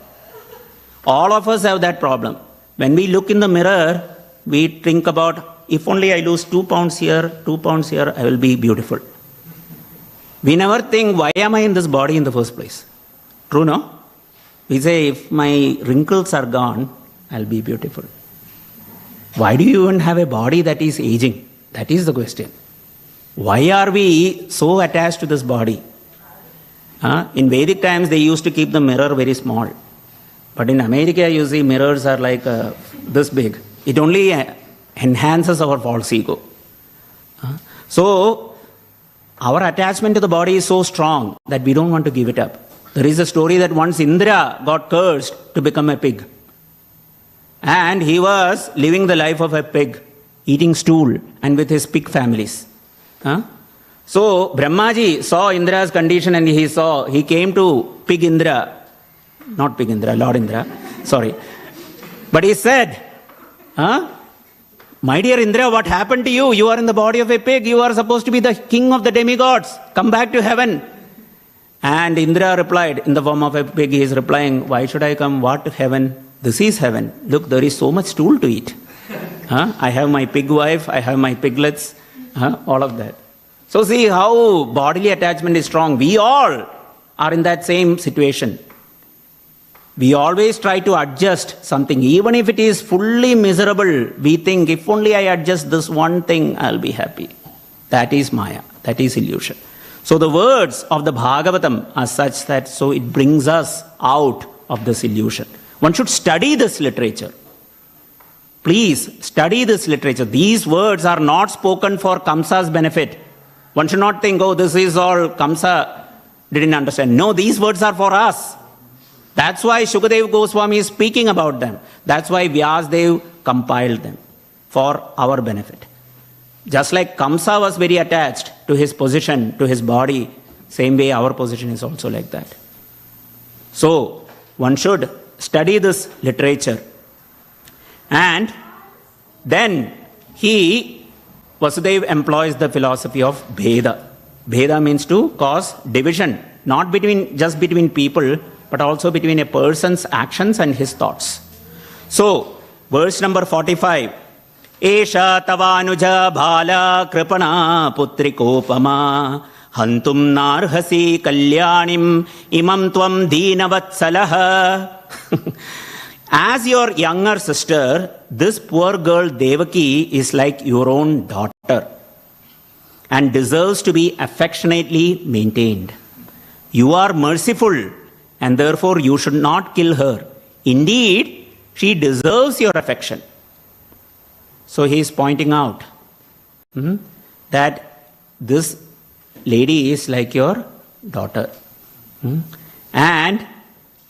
All of us have that problem. When we look in the mirror, we think about, if only I lose 2 pounds here, 2 pounds here, I will be beautiful. We never think, why am I in this body in the first place? True, no? We say, if my wrinkles are gone, I'll be beautiful. Why do you even have a body that is aging? That is the question. Why are we so attached to this body? In Vedic times, they used to keep the mirror very small. But in America, you see, mirrors are like this big. It only enhances our false ego. So, our attachment to the body is so strong that we don't want to give it up. There is a story that once Indra got cursed to become a pig. And he was living the life of a pig, eating stool and with his pig families. So Brahmaji saw Indra's condition and he came to Pig Indra, not Pig Indra, Lord Indra, sorry. But he said, my dear Indra, what happened to you? You are in the body of a pig. You are supposed to be the king of the demigods. Come back to heaven. And Indra replied, in the form of a pig, he is replying, why should I come? What heaven? This is heaven. Look, there is so much stool to eat. I have my pig wife, I have my piglets, all of that. So see how bodily attachment is strong. We all are in that same situation. We always try to adjust something. Even if it is fully miserable, we think, if only I adjust this one thing, I'll be happy. That is Maya. That is illusion. So the words of the Bhagavatam are such that so it brings us out of this illusion. One should study this literature. Please study this literature. These words are not spoken for Kamsa's benefit. One should not think, oh, this is all Kamsa didn't understand. No, these words are for us. That's why Shukadev Goswami is speaking about them. That's why Vyasdev compiled them for our benefit. Just like Kamsa was very attached to his position, to his body, same way our position is also like that. So, one should study this literature. And then Vasudev employs the philosophy of Bheda. Bheda means to cause division, not just between people, but also between a person's actions and his thoughts. So, verse number 45. Esha tavanuja bhala kripana putrikopama hantum narhasi kalyanim imam tvam deenavatsalaha. As your younger sister, this poor girl Devaki is like your own daughter and deserves to be affectionately maintained. You are merciful and therefore you should not kill her. Indeed, she deserves your affection. So he is pointing out that this lady is like your daughter. And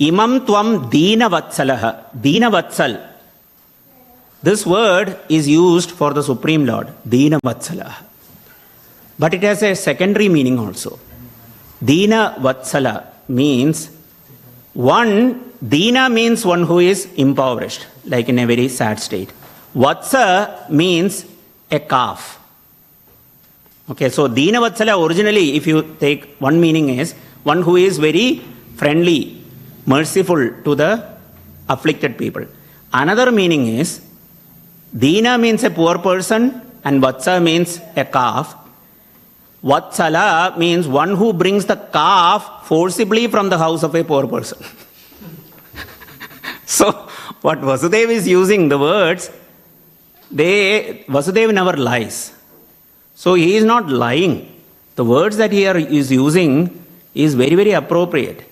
imam tvam deenavatsalaha. Deenavatsal. This word is used for the Supreme Lord. Deenavatsalaha. But it has a secondary meaning also. Deenavatsala means Deena means one who is impoverished, like in a very sad state. Vatsa means a calf. Okay, so Deenavatsala originally, if you take one meaning, is one who is very friendly, merciful to the afflicted people. Another meaning is Deena means a poor person and Vatsa means a calf. Vatsala means one who brings the calf forcibly from the house of a poor person. So, what Vasudev is using, the words, Vasudev never lies. So, he is not lying. The words that he is using is very, very appropriate.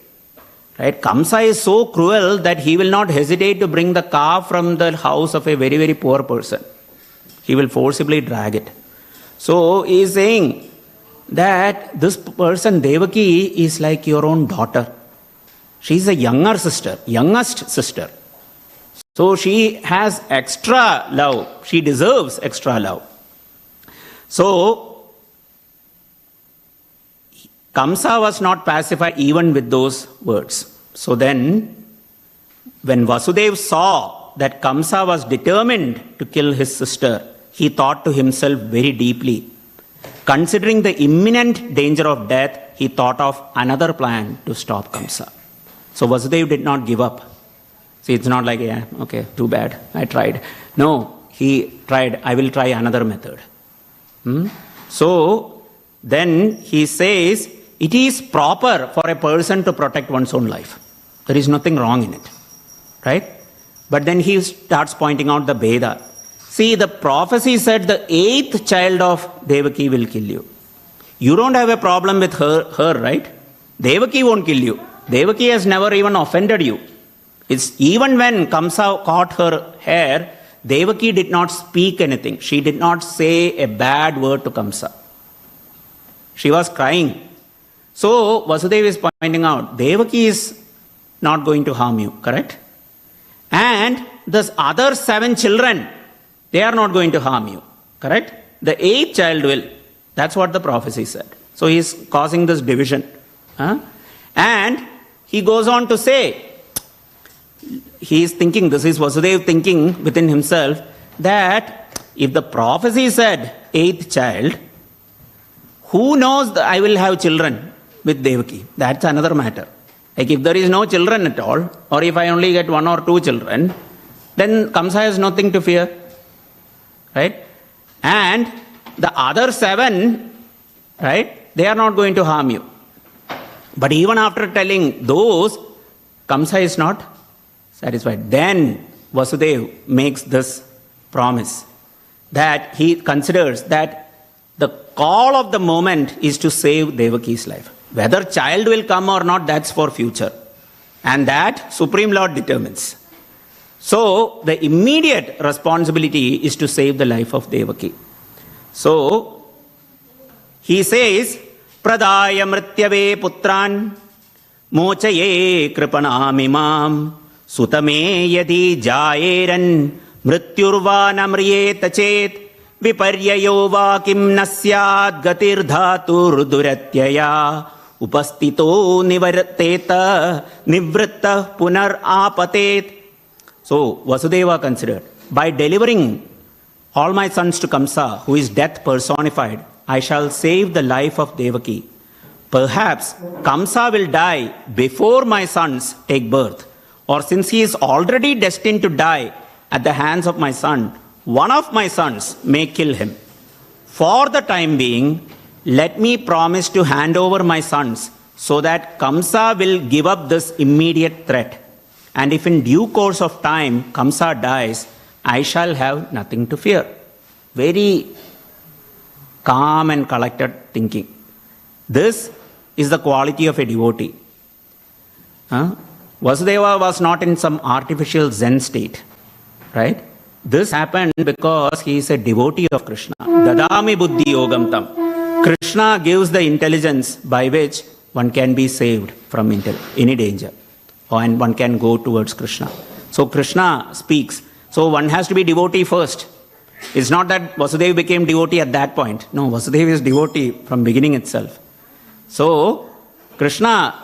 Right? Kamsa is so cruel that he will not hesitate to bring the calf from the house of a very, very poor person. He will forcibly drag it. So, he is saying that this person, Devaki, is like your own daughter. She is a younger sister, youngest sister. So she has extra love. She deserves extra love. So, Kamsa was not pacified even with those words. So then, when Vasudev saw that Kamsa was determined to kill his sister, he thought to himself very deeply. Considering the imminent danger of death, he thought of another plan to stop Kamsa. So Vasudev did not give up. See, it's not like, yeah, okay, too bad, I tried. No, he tried, I will try another method. So, then he says, it is proper for a person to protect one's own life. There is nothing wrong in it. Right? But then he starts pointing out the Veda. See, the prophecy said the 8th child of Devaki will kill you. You don't have a problem with her, right? Devaki won't kill you. Devaki has never even offended you. It's even when Kamsa caught her hair, Devaki did not speak anything. She did not say a bad word to Kamsa. She was crying. So Vasudeva is pointing out, Devaki is not going to harm you, correct? And the other 7 children, they are not going to harm you, correct? The 8th child will. That's what the prophecy said. So he is causing this division. And he goes on to say, he is thinking, this is Vasudeva thinking within himself, that if the prophecy said 8th child, who knows that I will have children with Devaki? That's another matter. Like if there is no children at all, or if I only get 1 or 2 children, then Kamsa has nothing to fear. Right? And the other 7, right, they are not going to harm you. But even after telling those, Kamsa is not satisfied. Then Vasudeva makes this promise that he considers that the call of the moment is to save Devaki's life. Whether child will come or not, that's for future. And that Supreme Lord determines. So the immediate responsibility is to save the life of Devaki. So he says, Pradaya mrityave putran mochaye kripanamimam sutame yadi jayeran mrityurva namriyet chet viparyayo va kim nasyad gatir dhatur duratyaya upastito nivarteta nivritta punar apatet. So Vasudeva considered, by delivering all my sons to Kamsa, who is death personified, I shall save the life of Devaki. Perhaps Kamsa will die before my sons take birth, or since he is already destined to die at the hands of my son, one of my sons may kill him. For the time being, let me promise to hand over my sons so that Kamsa will give up this immediate threat. And if in due course of time Kamsa dies, I shall have nothing to fear. Very calm and collected thinking. This is the quality of a devotee. Vasudeva was not in some artificial Zen state, right? This happened because he is a devotee of Krishna. Dadami buddhi yogam tam. Krishna gives the intelligence by which one can be saved from any danger, and one can go towards Krishna. So Krishna speaks. So one has to be devotee first. It's not that Vasudeva became devotee at that point. No, Vasudeva is devotee from beginning itself. So Krishna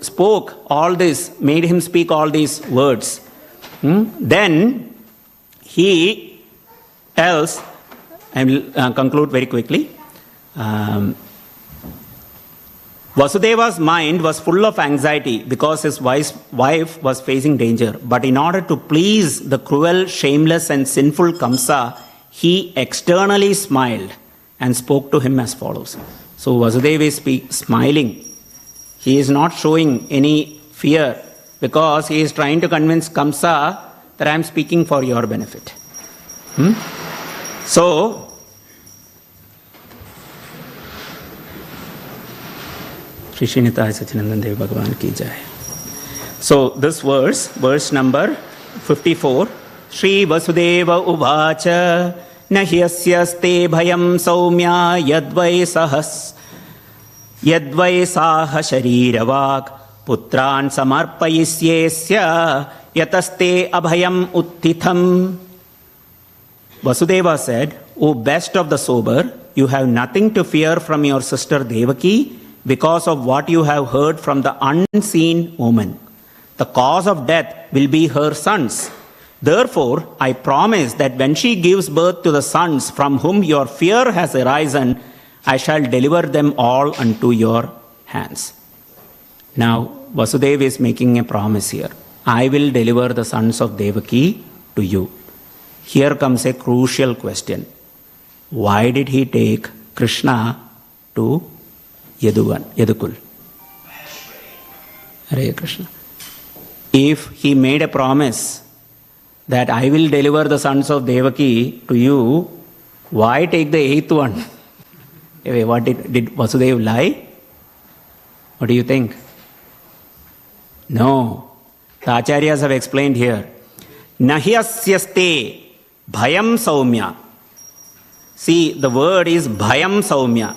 spoke all this, made him speak all these words. Then he tells, I will conclude very quickly. Vasudeva's mind was full of anxiety because his wife was facing danger. But in order to please the cruel, shameless and sinful Kamsa, he externally smiled and spoke to him as follows. So Vasudeva is smiling. He is not showing any fear because he is trying to convince Kamsa that I am speaking for your benefit. So, Shri Srinitaya Sachinandan Dev Bhagavan ki jai. So this verse number 54, Shri Vasudeva Uvacha Nahyasyaste Bhayam Saumya Yadvai Saha Shariravaak Putran Samarpayisyesya Yataste Abhayam Uttitham. Vasudeva said, O best of the sober, you have nothing to fear from your sister Devaki because of what you have heard from the unseen woman. The cause of death will be her sons. Therefore, I promise that when she gives birth to the sons from whom your fear has arisen, I shall deliver them all unto your hands. Now, Vasudeva is making a promise here. I will deliver the sons of Devaki to you. Here comes a crucial question. Why did he take Krishna to Yadukul. Hare Krishna. If he made a promise that I will deliver the sons of Devaki to you, why take the eighth one? What did Vasudeva lie? What do you think? No. The Acharyas have explained here. Nahyasyaste bhayam saumya. See, the word is bhayam saumya.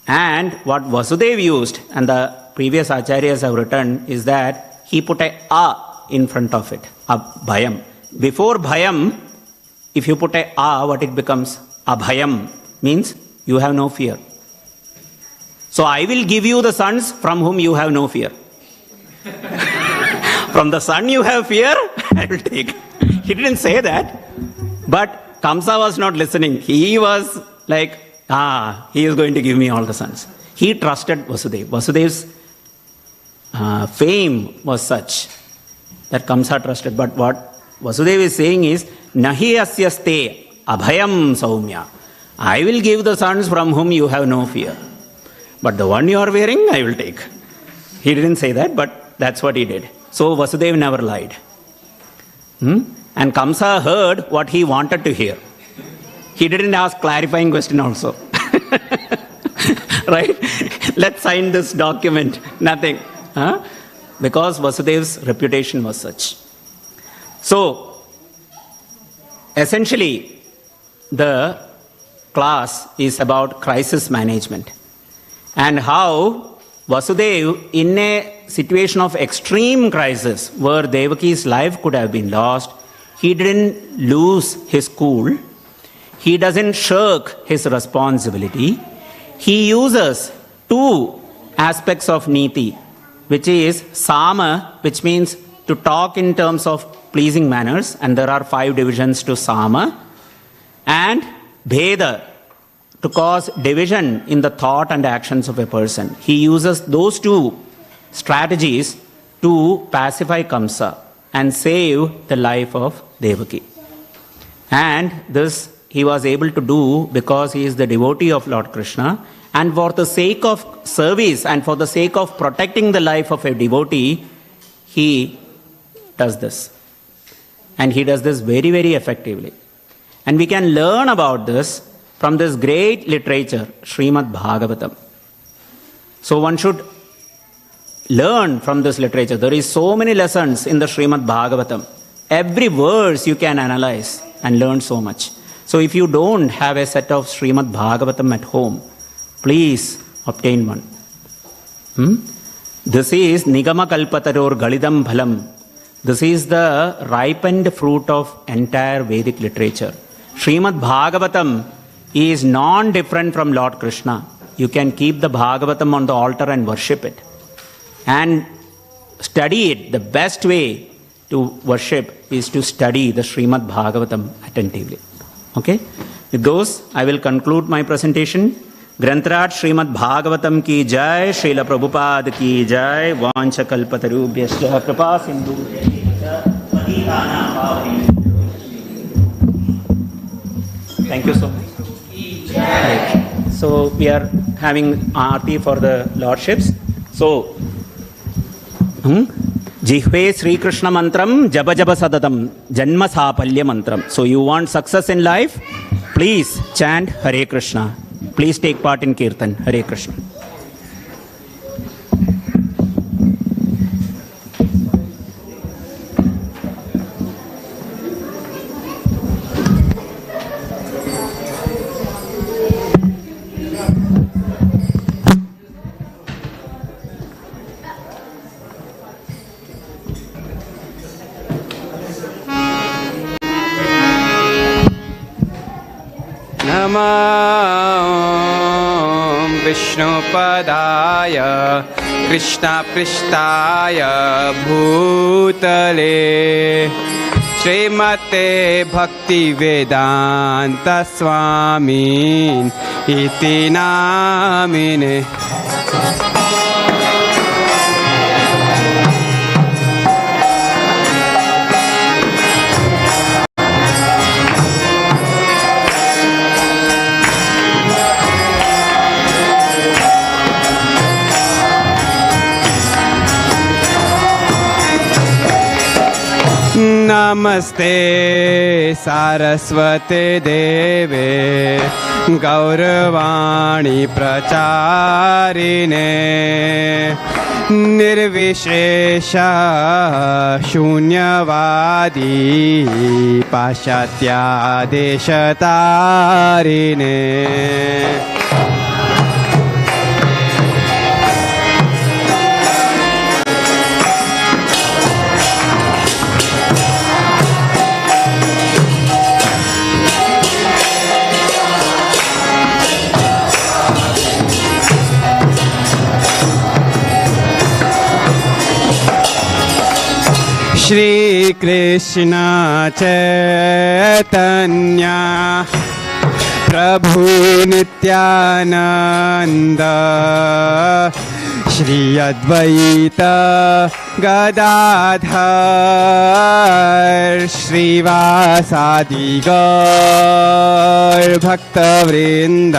And what Vasudeva used, and the previous Acharyas have written, is that he put a in front of it. A bhayam. Before bhayam, if you put a, what it becomes? Abhayam. Means you have no fear. So I will give you the sons from whom you have no fear. From the son you have fear, I will take. He didn't say that. But Kamsa was not listening. He was like, he is going to give me all the sons. He trusted Vasudeva. Vasudeva's fame was such that Kamsa trusted. But what Vasudeva is saying is, Nahi asyaste abhayam saumya. I will give the sons from whom you have no fear. But the one you are wearing, I will take. He didn't say that, but that's what he did. So Vasudeva never lied. And Kamsa heard what he wanted to hear. He didn't ask clarifying question also. Right? Let's sign this document. Nothing. Because Vasudeva's reputation was such. So, essentially, the class is about crisis management. And how Vasudeva, in a situation of extreme crisis, where Devaki's life could have been lost, he didn't lose his school. He doesn't shirk his responsibility. He uses two aspects of niti, which is sama, which means to talk in terms of pleasing manners, and there are 5 divisions to sama, and bheda, to cause division in the thought and actions of a person. He uses those two strategies to pacify Kamsa and save the life of Devaki. And this he was able to do because he is the devotee of Lord Krishna, and for the sake of service and for the sake of protecting the life of a devotee, he does this. And he does this very, very effectively. And we can learn about this from this great literature, Srimad Bhagavatam. So one should learn from this literature. There is so many lessons in the Srimad Bhagavatam. Every verse you can analyze and learn so much. So if you don't have a set of Srimad Bhagavatam at home, please obtain one. This is Nigama Kalpataror Galidam Bhalam. This is the ripened fruit of entire Vedic literature. Srimad Bhagavatam is non-different from Lord Krishna. You can keep the Bhagavatam on the altar and worship it. And study it. The best way to worship is to study the Srimad Bhagavatam attentively. Okay? With those, I will conclude my presentation. Grantaraj Srimad Bhagavatam ki jai, Srila Prabhupada ki jai, Vancha Kalpatarubhyascha Kripa Sindhu. Thank you so much. Right. So we are having aarti for the lordships. So, Jihve Sri Krishna mantram, Jaba Jaba Sadatam, Janma Sapalya mantram. So you want success in life? Please chant Hare Krishna. Please take part in Kirtan. Hare Krishna. विष्णुपदाय कृष्णपृष्ठाय भूतले श्रीमते भक्तिवेदान्त स्वामिन् इति नामिने नमस्ते सारस्वते देवे गौरवाणी प्रचारिणे निर्विशेष शून्यवादी पाश्चात्यादेशतारिणे श्री कृष्ण चैतन्य प्रभु नित्यानंद श्री अद्वैत गदाधर श्रीवासादि गौर भक्तवृंद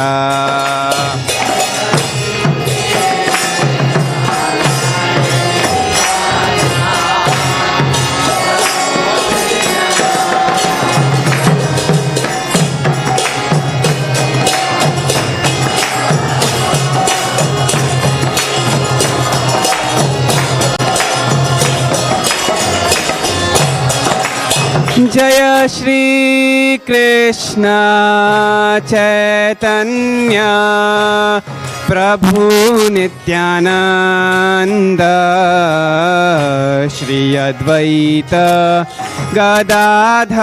जय श्री कृष्ण चैतन्य प्रभु नित्यानंद श्री अद्वैत गदाधर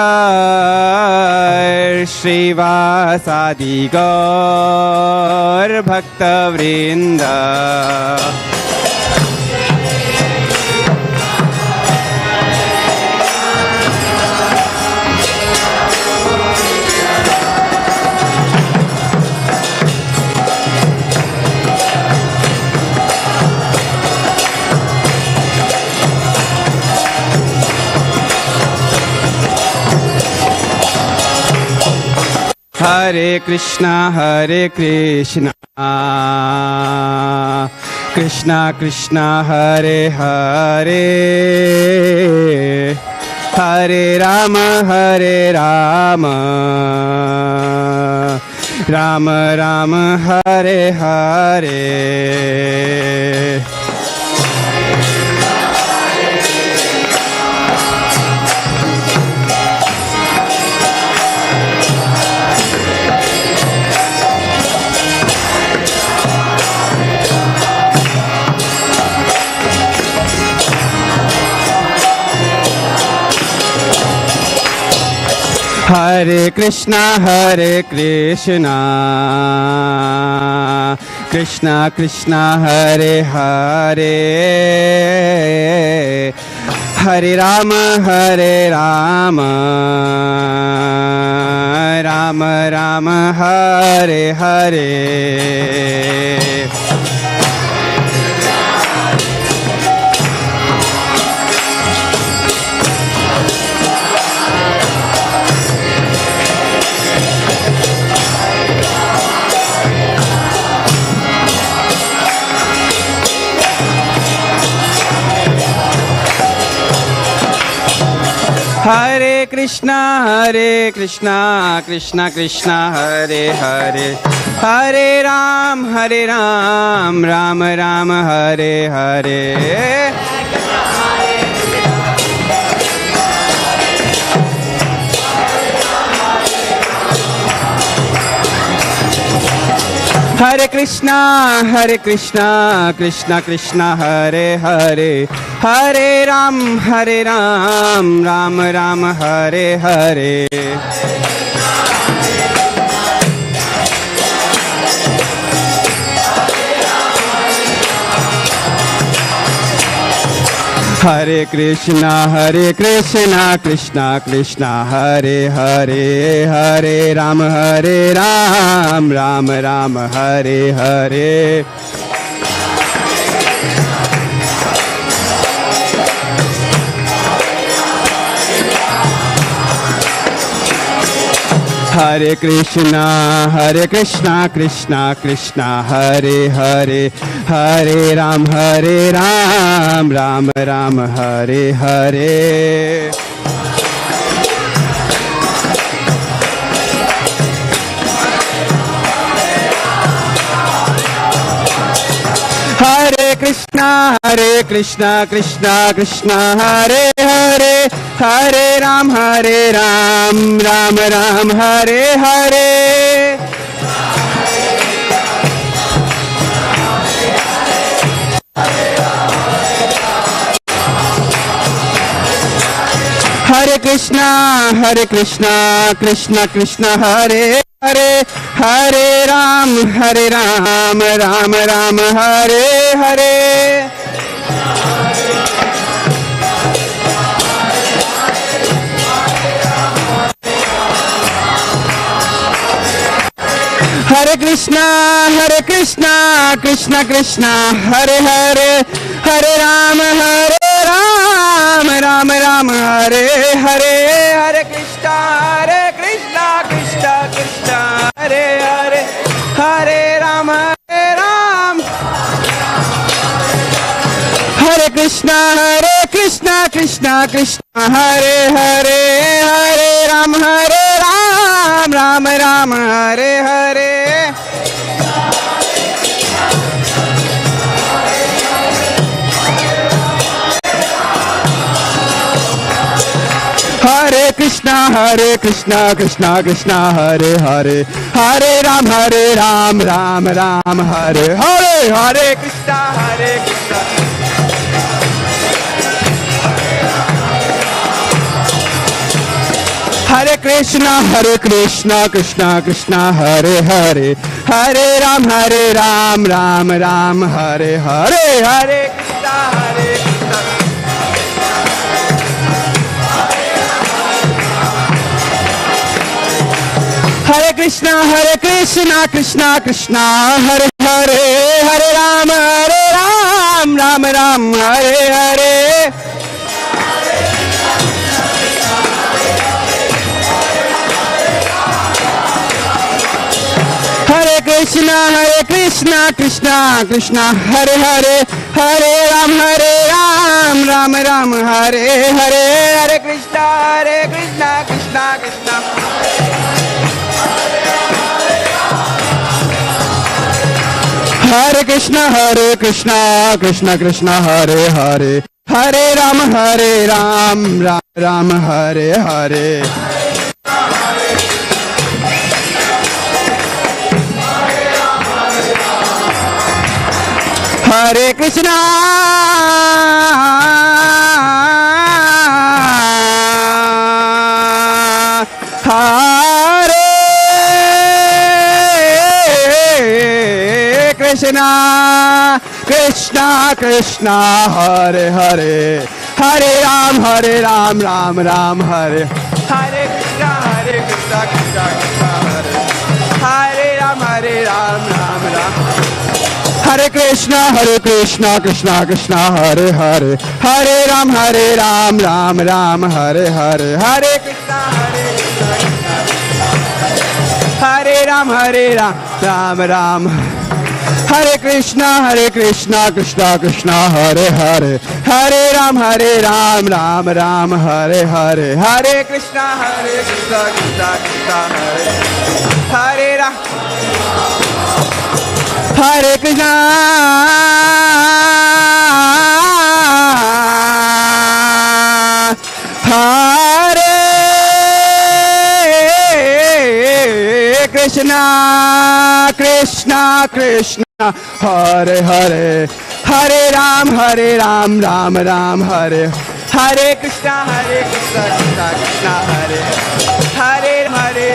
श्रीवासादि गौर भक्तवृंद हरे Krishna Krishna Krishna Hare Hare Hare Ram Ram Ram Hare Hare Hare Krishna Krishna Krishna Hare Hare Hare Ram Ram Ram Hare Hare Hare Krishna Krishna Krishna Hare Hare Hare Ram Ram Ram Hare Hare Hare Krishna Krishna Krishna Hare Hare Hare Ram Ram Ram Hare Hare Hare Krishna Krishna Krishna Hare Hare Hare Ram Ram Ram Hare Hare Hare Krishna Krishna Krishna Hare Hare Hare Ram Ram Ram Hare Hare Krishna Krishna Krishna Hare Hare, Hare Ram, Ram Ram, Hare Hare. Hare Krishna Krishna Krishna Hare Hare, Hare Ram, Ram Ram, Hare Hare. Hare Krishna Krishna Krishna Hare Hare, Hare Ram, Ram Ram, Hare Hare. Hare Krishna Krishna Krishna Hare Hare, Hare Ram, Hare Krishna Krishna Krishna Hare Hare, Hare Ram, Ram Ram, Hare Hare. Hare Krishna Krishna Krishna Hare Hare, Hare Ram, Ram Ram, Hare Hare. Hare Krishna Hare Krishna Krishna Krishna Hare Hare, Hare Ram, Ram Ram, Hare Hare. Hare Krishna Krishna Krishna Hare Hare, Hare Ram, Ram Ram, Hare Hare. Hare Krishna Krishna Krishna Hare Hare, Hare Ram, Ram Ram, Hare Hare. Hare Krishna Krishna Krishna. Hare Krishna Krishna Krishna Hare Hare, Hare Ram, Ram Ram, Hare Hare. Hare Krishna Krishna Krishna Krishna Hare Hare, Hare Ram, Ram Ram, Hare Hare. Hare Krishna Krishna Krishna Hare Hare Ram, Ram Ram. Hare Krishna Krishna Krishna Hare Hare, Hare Ram, Ram Ram, Hare Hare. Hare Krishna Hare Ram, Ram Ram. Hare Krishna Krishna Krishna Hare Hare, Hare Ram, Ram Ram, Hare Hare. Hare Krishna Krishna Krishna Hare Ram, Hare Krishna Krishna Krishna Hare Hare, Hare Ram, Ram Ram, Hare Hare. Krishna Krishna Krishna Hare Hare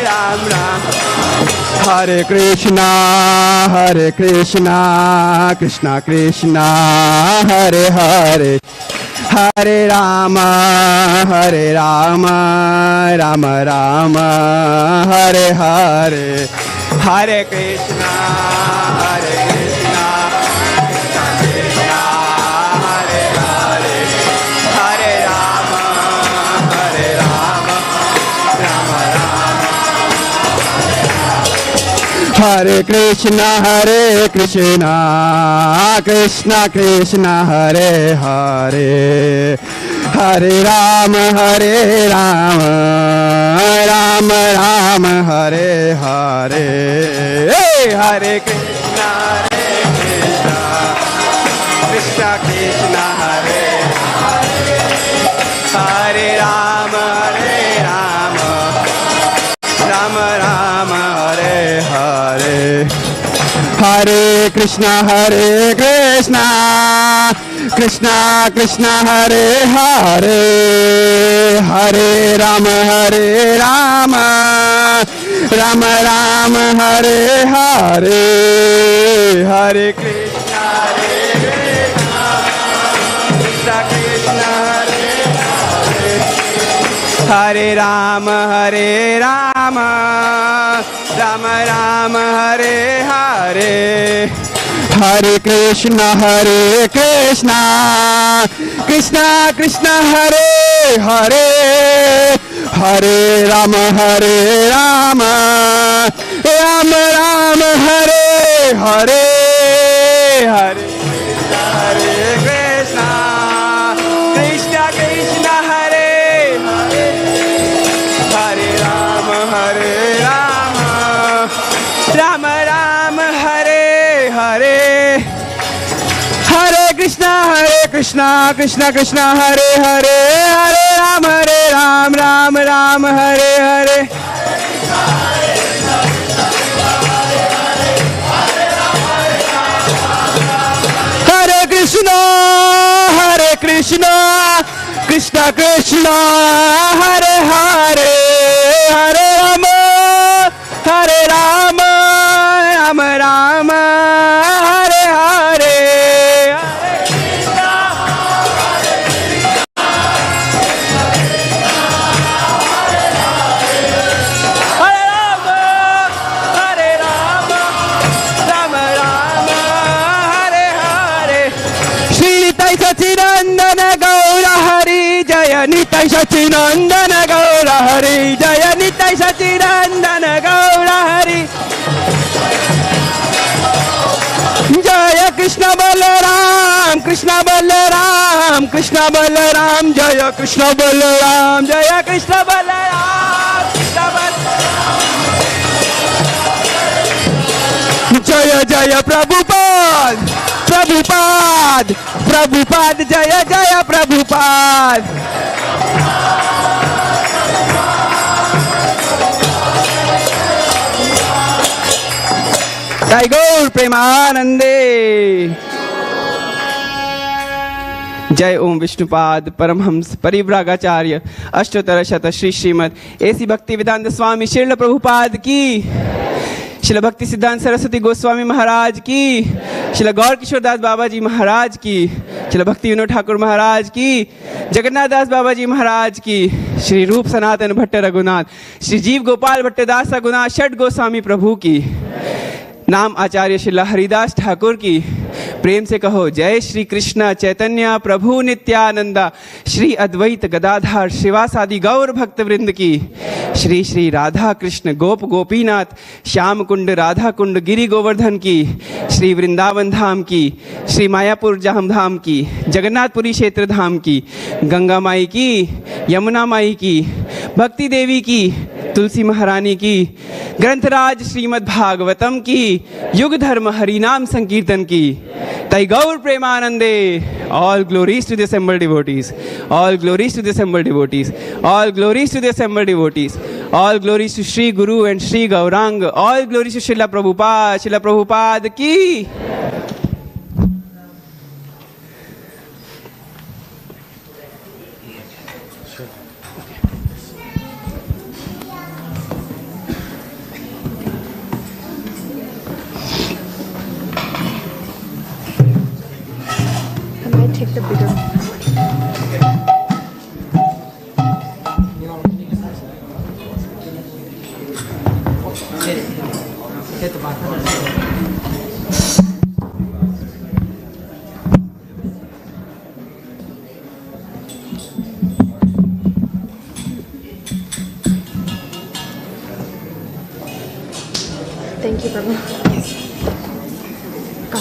Ram Ram. Hare Krishna Krishna Krishna Hare Hare, Hare Rama Rama Rama, Hare Hare. Hare Krishna Krishna Krishna Hare Hare, Hare Rama Rama Rama. Hare Krishna Krishna Krishna Hare Hare, Hare Rama Rama Rama, Hare Hare. Hare Krishna Krishna Krishna Krishna Hare Hare Rama Rama Rama Hare Hare Hare Krishna Krishna Krishna Hare Hare Hare Rama Rama Rama Hare Hare Hare Krishna Krishna Krishna Hare Rama Rama Rama Hare Hare Hare Krishna Krishna Krishna Hare Hare Hare Rama Rama Rama Hare Hare Hare Krishna Krishna Krishna Hare Hare Hare Rama Rama Rama Hare Hare Hare Krishna Krishna Krishna Hare Hare Hare Rama Rama Hare Hare Hare Krishna Krishna Krishna Hare Hare Hare Rama Rama Rama Hare Hare Nitai Sachinandana Gaura Hari Jaya Nitai Sachinandana Gaura Hari Jaya Krishna Balaram Krishna Balaram Krishna Balaram Jaya Krishna Balaram Jaya Krishna Balaram Krishna Balaram Jaya Jaya Prabhupada Jaya Jaya Prabhupada Jai Gaur Premanande जय ओम विष्णुपाद परमहंस परिव्रागाचार्य अष्टोत्तर शत श्री श्रीमद ऐसी भक्ति वेदांत स्वामी श्रील प्रभुपाद की श्रील भक्ति सिद्धांत सरस्वती गोस्वामी महाराज की श्रील गौर किशोर दास बाबा जी महाराज की श्रील भक्ति विनोद ठाकुर महाराज की जगन्नाथ दास बाबा जी महाराज की श्री रूप सनातन भट्ट रघुनाथ श्री जीव गोपाल भट्ट दास रघुनाथ षट गोस्वामी प्रभु की नाम आचार्य श्री हरिदास ठाकुर की प्रेम से कहो जय श्री कृष्ण चैतन्य प्रभु नित्यानंदा श्री अद्वैत गदाधर शिवासादि गौर भक्त वृंद की श्री श्री राधा कृष्ण गोप गोपीनाथ श्याम कुंड राधा कुंड गिरि गोवर्धन की श्री वृंदावन धाम की श्री मायापुर जाम धाम की जगन्नाथपुरी क्षेत्र धाम की गंगा माई की यमुना माई की भक्ति देवी की तुलसी महारानी की ग्रंथराज श्रीमद् भागवतम की युग धर्म हरिनाम संकीर्तन की तै गौर प्रेमानंदे all glories to the assembled devotees all glories to the assembled devotees all glories to the assembled devotees all glories to Shri Guru and Shri Gaurang all glories to Srila Prabhupada ki Take the bigger. Hit the button. Thank you, Prabhu. Go.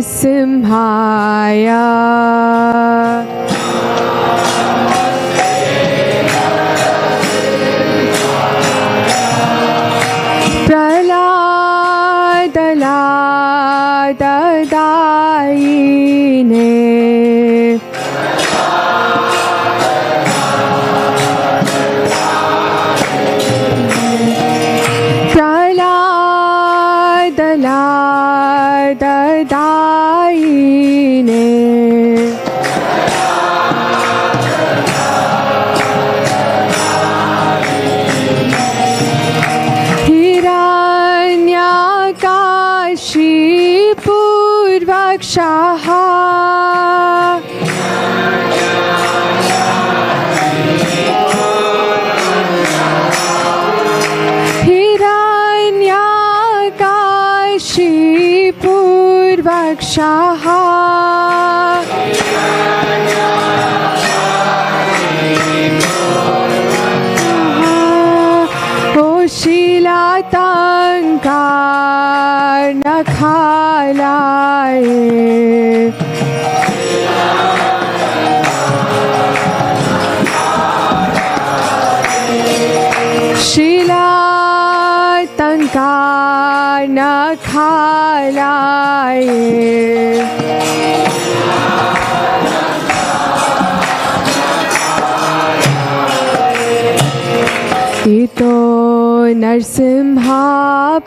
नरसिंहाय प्रह्लाददायिने प्रह्लाददायिने हिरण्यकाशीपूर्वक्षः हिरण्यकाशीपूर्वक्षः शिलातङ्कारनखालाय शिलातङ्कारनखालाय इतो नरसिंहा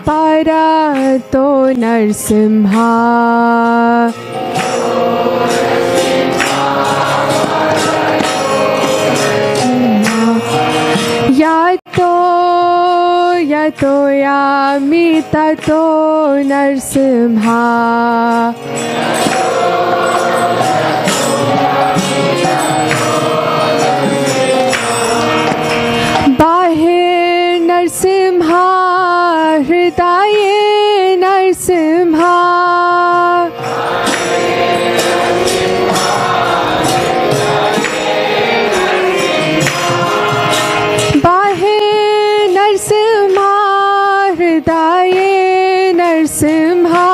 परतो नरसिंहा यतो यामि ततो नरसिंहा बाहिर नरसिंहा हृदय नरसिंहा बाहिर नरसिंहा हृदय नरसिंहा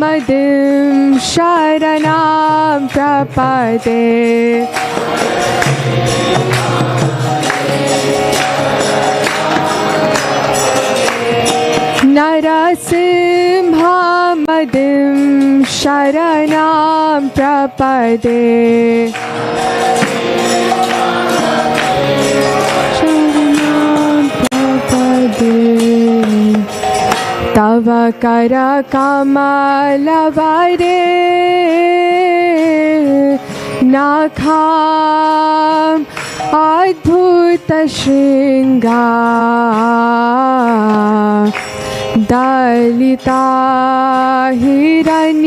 मदिं शरणं प्रपदे नरसिंहमदिं शरणं प्रपदे तव करकमलवरे नखाम् अद्भुतशृङ्गार दलिता हिरण्यकशिपु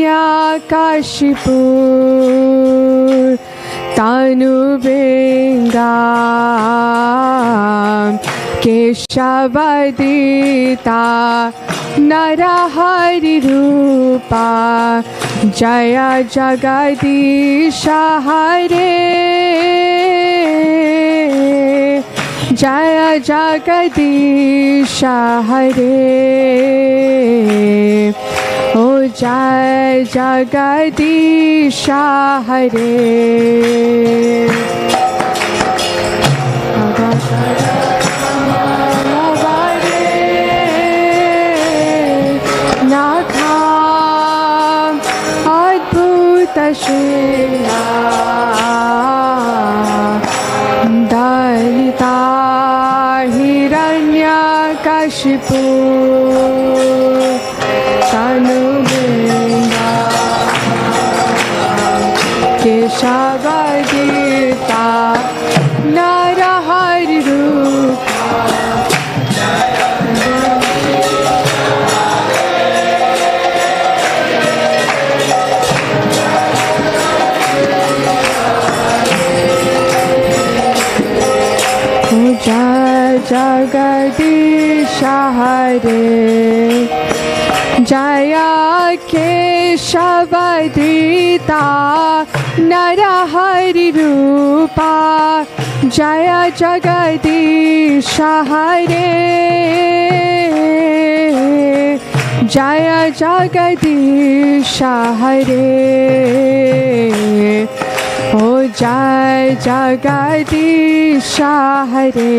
तनुबिङ्गा केशवदिता नरहरिरूपा जय जगदीश हरे जय जगदीश हरे ओ जय जगदीश हरे दलिता हिरण्यकशिपु तनुबिङ्गा केशवदिता नरहरिरूपा जय जगदीश हरे जय केशवधृता नरहरि रूपा जय जगदीश हरे जय जगदीश हरे ओ जय जगदीश हरे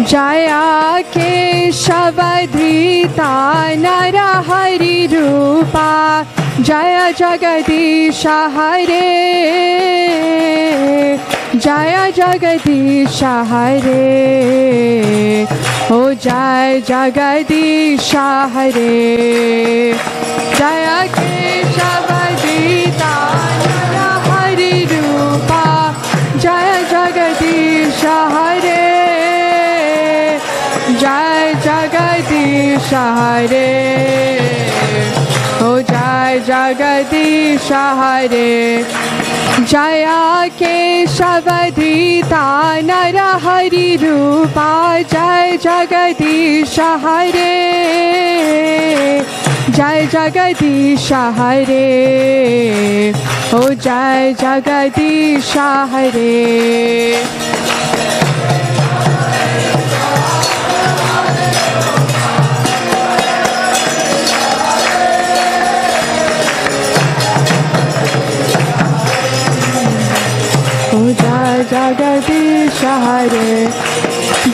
जया केशवधृता नरहरि रूपा जय जगदीश हरे जय जगदीश हरे ओ जय जगदीश हरे जय केशवधृता नरहरि रूपा जय जगदीश हरे जय जगदीश हरे ओ जय जगदीश हरे जया केशवधृता नरहरि रूपा जय जगदीश हरे जय जगदीश हरे ओ जय जगदीश हरे जय जगदीश हरे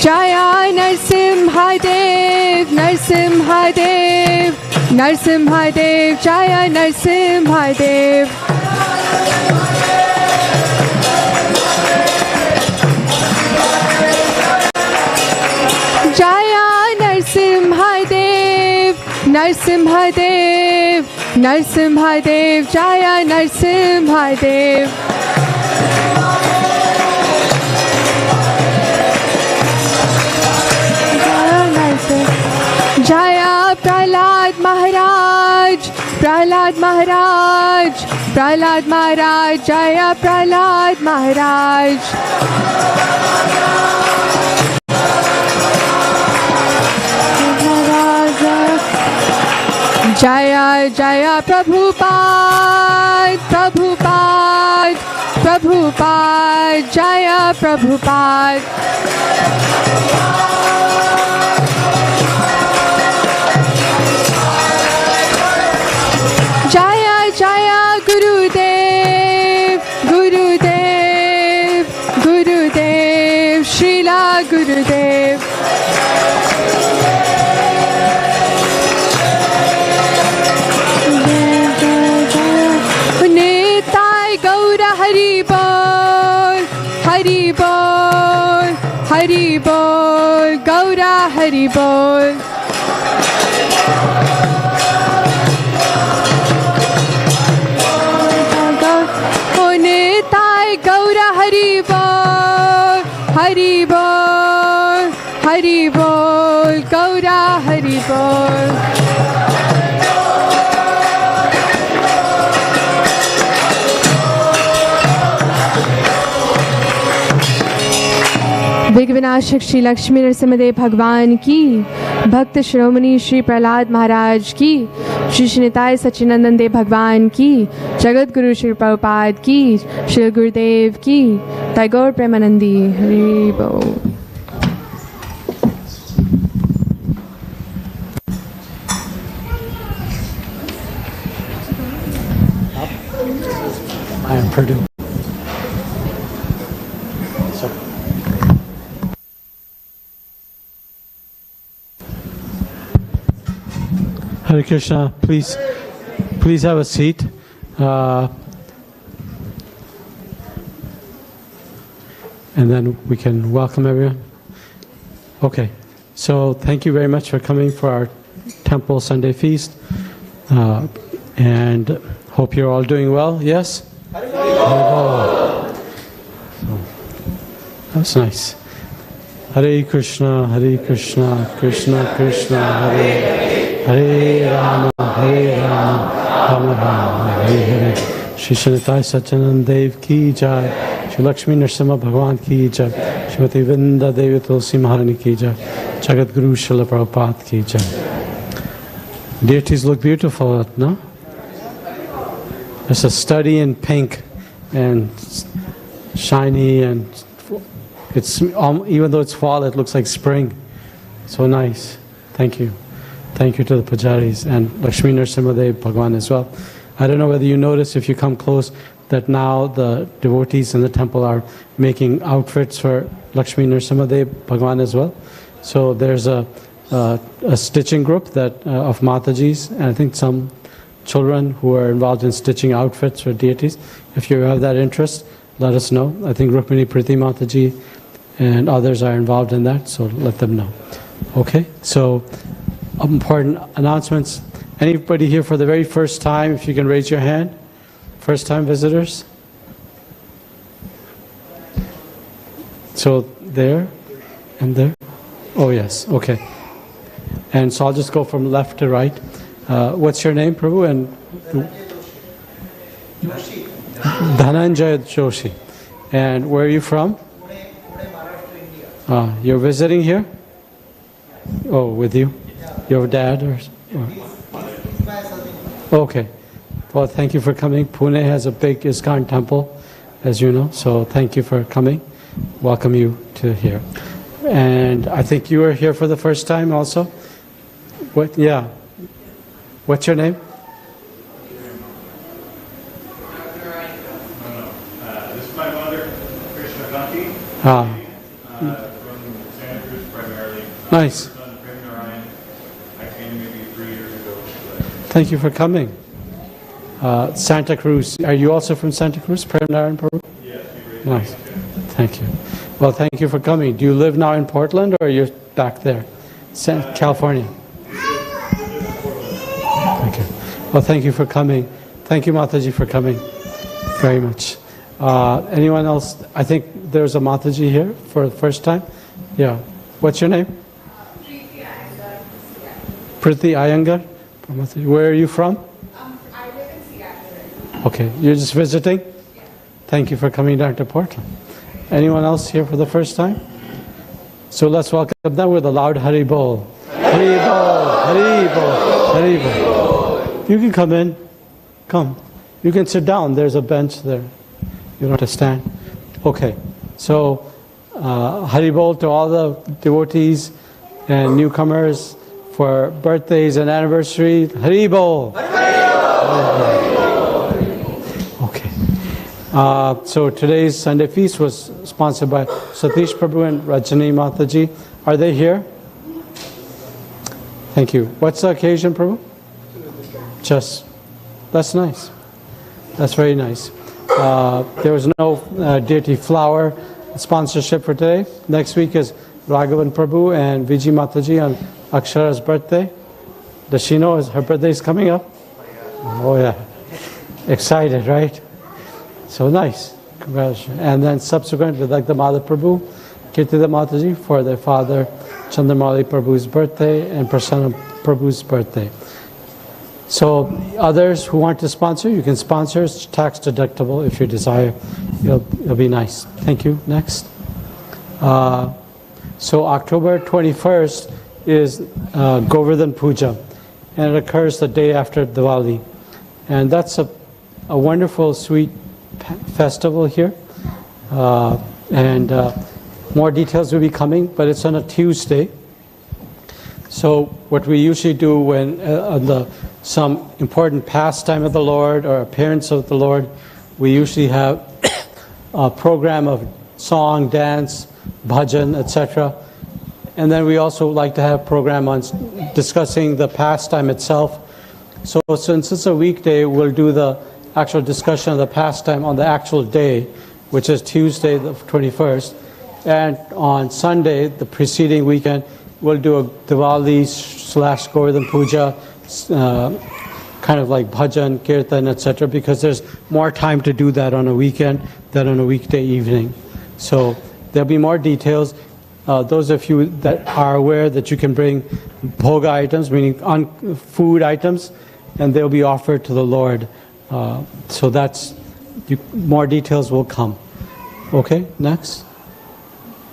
जया नरसिंहदेव नरसिंहदेव नरसिंहदेव जय नरसिंहदेव जया नरसिंहदेव नरसिंहदेव नरसिंहदेव जय नरसिंहदेव जया प्रहलाद महाराज प्रहलाद महाराज प्रहलाद महाराज जया प्रहलाद महाराज जया जया प्रभुपाद प्रभुपाद प्रभुपाद जया प्रभुपाद जया जया गुरुदेव गुरुदेव गुरुदेव श्रीला गुरुदेव नेताय गौर हरि बोल हरि बोल हरि बोल गौरा हरि बोल हरि बोल हरि बोल गौरा हरि बोल विघ्नविनाशक श्री लक्ष्मी नरसिंहदेव भगवान की भक्त शिरोमणि श्री प्रहलाद महाराज की श्री निताय सच्चिदानंद देव भगवान की जगत गुरु श्री प्रभुपाद की श्री गुरुदेव की टैगोर प्रेमानंदी हरि बोल। I am Purdue. Hare Krishna, please have a seat. And then we can welcome everyone. Okay, so thank you very much for coming for our Temple Sunday Feast. And hope you're all doing well. Yes? Oh. That's nice. Hare Krishna, Krishna Krishna, Hare Hare Rama, Rama Rama, Hare Hare. Shri Shanitai Satyanand Dev ki jai. Shri Lakshmi Narasimha Bhagwan ki jai. Shrimati Vrinda Devi Tulsi Maharani ki jai. Jagat Guru Srila Prabhupada ki jai. Deities look beautiful, no? There's a study in pink and shiny, and it's even though it's fall, it looks like spring. So nice. Thank you. Thank you to the pujaris and Lakshmi Narasimha Dev Bhagwan as well. I don't know whether you notice if you come close that now the devotees in the temple are making outfits for Lakshmi Narasimha Dev Bhagwan as well. So there's a stitching group that of Matajis, and I think some children who are involved in stitching outfits for deities. If you have that interest, let us know. I think Rukmini Priti Mataji and others are involved in that, so let them know. Okay, so important announcements. Anybody here for the very first time, if you can raise your hand? First time visitors? So there and there? Oh yes, okay. And so I'll just go from left to right. What's your name, Prabhu? And Dhananjay Joshi. And where are you from? You're visiting here? Oh, with you? Your dad or? Okay. Well, thank you for coming. Pune has a big ISKCON temple, as you know, so thank you for coming. Welcome you to here. And I think you are here for the first time also? What? Yeah. What's your name? This is my mother, Krishna Kanti. From Santa Cruz primarily. Nice. My son, Prem Narayan. I came maybe 3 years ago. Thank you for coming. Santa Cruz. Are you also from Santa Cruz, Prem Narayan Prabhu? Yes, you raised Nice. Thank you. Well, thank you for coming. Do you live now in Portland or you're back there? California? Thank you. Well, thank you for coming. Thank you, Mataji, for coming very much. Anyone else? I think there's a Mataji here for the first time. Yeah. What's your name? Priti Iyengar. Where are you from? I live in Seattle. Okay. You're just visiting? Thank you for coming down to Portland. Anyone else here for the first time? So let's welcome them with a loud Hari Bol. Hari Bol, Hari Bol, Hari Bol. You can come in. Come. You can sit down. There's a bench there. You don't have to stand. Okay. So Hari Bol to all the devotees and newcomers for birthdays and anniversary. Hari Bol. Okay. So today's Sunday feast was sponsored by Satish Prabhu and Rajani Mataji. Are they here? Thank you. What's the occasion, Prabhu? Just, that's nice. That's very nice. There was no deity flower sponsorship for today. Next week is Raghavan Prabhu and Vijay Mataji on Akshara's birthday. Does she know her birthday is coming up? Oh yeah. Excited, right? So nice. Congratulations. And then subsequent, we'd like the Madhava Prabhu, Kirtida Mataji for their father, Chandramali Prabhu's birthday and Prasanna Prabhu's birthday. So others who want to sponsor, you can sponsor. It's tax deductible if you desire. It'll be nice. Thank you. Next. So October 21st is Govardhan Puja, and it occurs the day after Diwali. And that's a wonderful, sweet festival here. And more details will be coming, but it's on a Tuesday. So what we usually do when on some important pastime of the Lord or appearance of the Lord, we usually have a program of song, dance, bhajan, etc. And then we also like to have a program on discussing the pastime itself. So since it's a weekday, we'll do the actual discussion of the pastime on the actual day, which is Tuesday the 21st. And on Sunday, the preceding weekend, we'll do a Diwali / Govardhan Puja, kind of like bhajan, kirtan, etc., because there's more time to do that on a weekend than on a weekday evening. So there'll be more details. Those of you that are aware that you can bring bhoga items, meaning food items, and they'll be offered to the Lord. So that's, more details will come. Okay, next.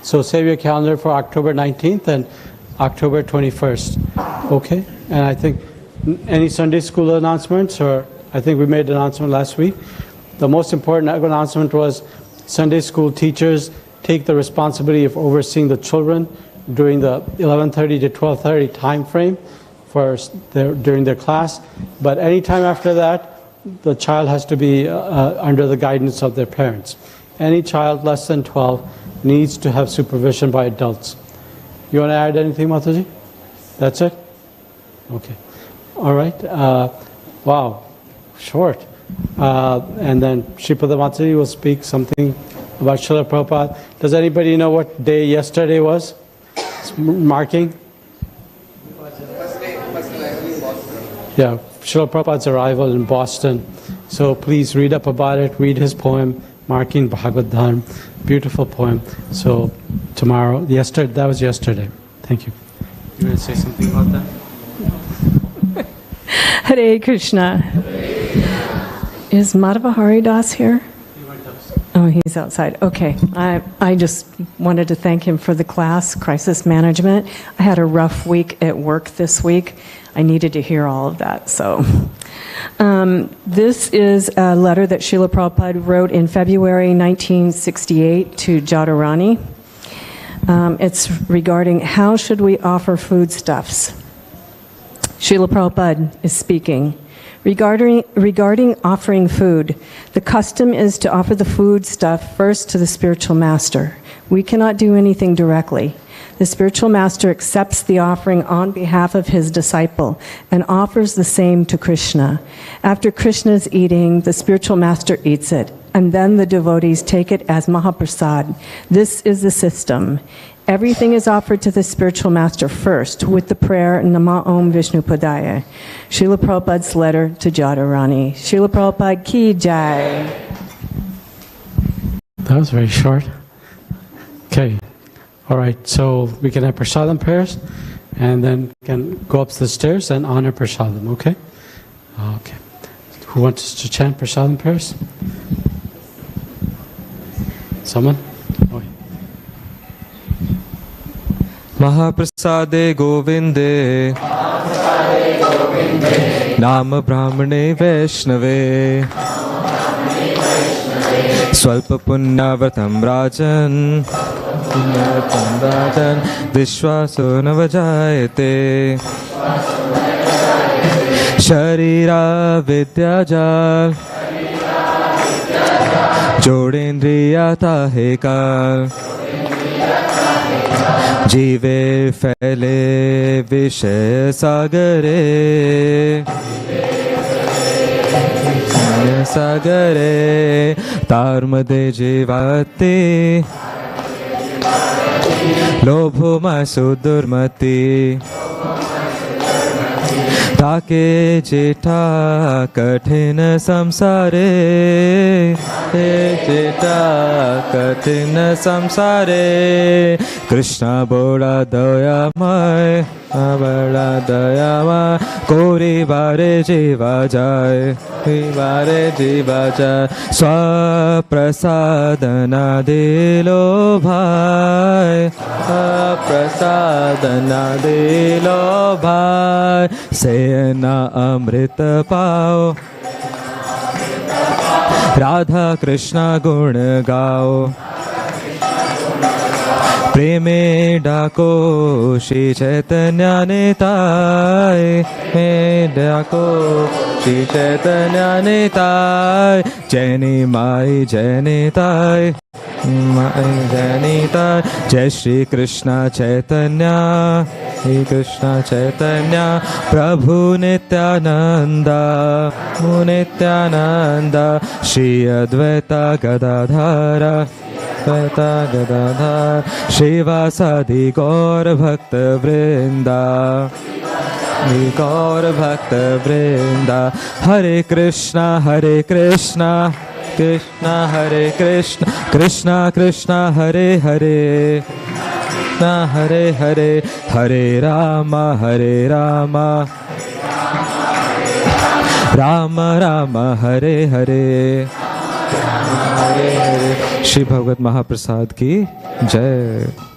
So save your calendar for October 19th and October 21st. Okay, and I think any Sunday school announcements, or I think we made an announcement last week. The most important announcement was Sunday school teachers take the responsibility of overseeing the children during the 11:30 to 12:30 time frame during their class. But any time after that, the child has to be under the guidance of their parents. Any child less than 12 needs to have supervision by adults. You want to add anything, Mataji? That's it? Okay. All right. Wow. Short. And then Sripada Mataji will speak something about Srila Prabhupada. Does anybody know what day yesterday was? It's marking? Yeah, Srila Prabhupada's arrival in Boston. So please read up about it, read his poem, Marking Bhagavad Dharma. Beautiful poem. So tomorrow, that was yesterday. Thank you. You want to say something about that? Hare Krishna. Is Madhava Haridas here? Oh, he's outside. Okay. I just wanted to thank him for the class, Crisis Management. I had a rough week at work this week. I needed to hear all of that. So this is a letter that Srila Prabhupada wrote in February 1968 to Jadharani. It's regarding how should we offer foodstuffs. Srila Prabhupada is speaking. Regarding offering food, the custom is to offer the food stuff first to the spiritual master. We cannot do anything directly. The spiritual master accepts the offering on behalf of his disciple and offers the same to Krishna. After Krishna's eating, the spiritual master eats it, and then the devotees take it as Mahaprasad. This is the system. Everything is offered to the spiritual master first with the prayer Nama Om Vishnu Padaya. Srila Prabhupada's letter to Jadharani. Srila Prabhupada ki jai. That was very short. Okay. All right. So we can have prasadam prayers, and then we can go up the stairs and honor prasadam. Okay. Okay. Who wants to chant prasadam prayers? Someone? Oh. Mahaprasade Govinde Nama Brahmane Vaishnave Swalpa Punyavatam Rajan Vishwaso Navajayate Sharira Vidyajal Jodendriya Tahekal जीवे फैले विषय सागरे तारमदे जीवाते लोभो मासु दुर्मति ताके जेठा कठिन संसारे जेठा कठिन संसारे कृष्णा बड़ा दयामय बड़ा दयामय कोरी बारे जीवा जाए स्वप्रसादना दिलो भाई प्रसादना दिलो भाई से न अमृत पाओ राधा कृष्ण गुण गाओ प्रेमे डाको श्री चैतन्य निताय डाको श्री चैतन्य निताय जैनी माई जैनिताय माई जैनिताय जय श्री कृष्ण चैतन्य प्रभु नित्यानंदा श्री अद्वैता गदाधर त्रैता गदाधर श्रीवासादि गौर भक्त वृंदा गौर भक्त वृंदा हरे कृष्णा कृष्णा हरे कृष्णा कृष्णा कृष्णा हरे हरे हरे हरे हरे राम राम राम हरे हरे हरे हरे। श्री भगवत महाप्रसाद की जय।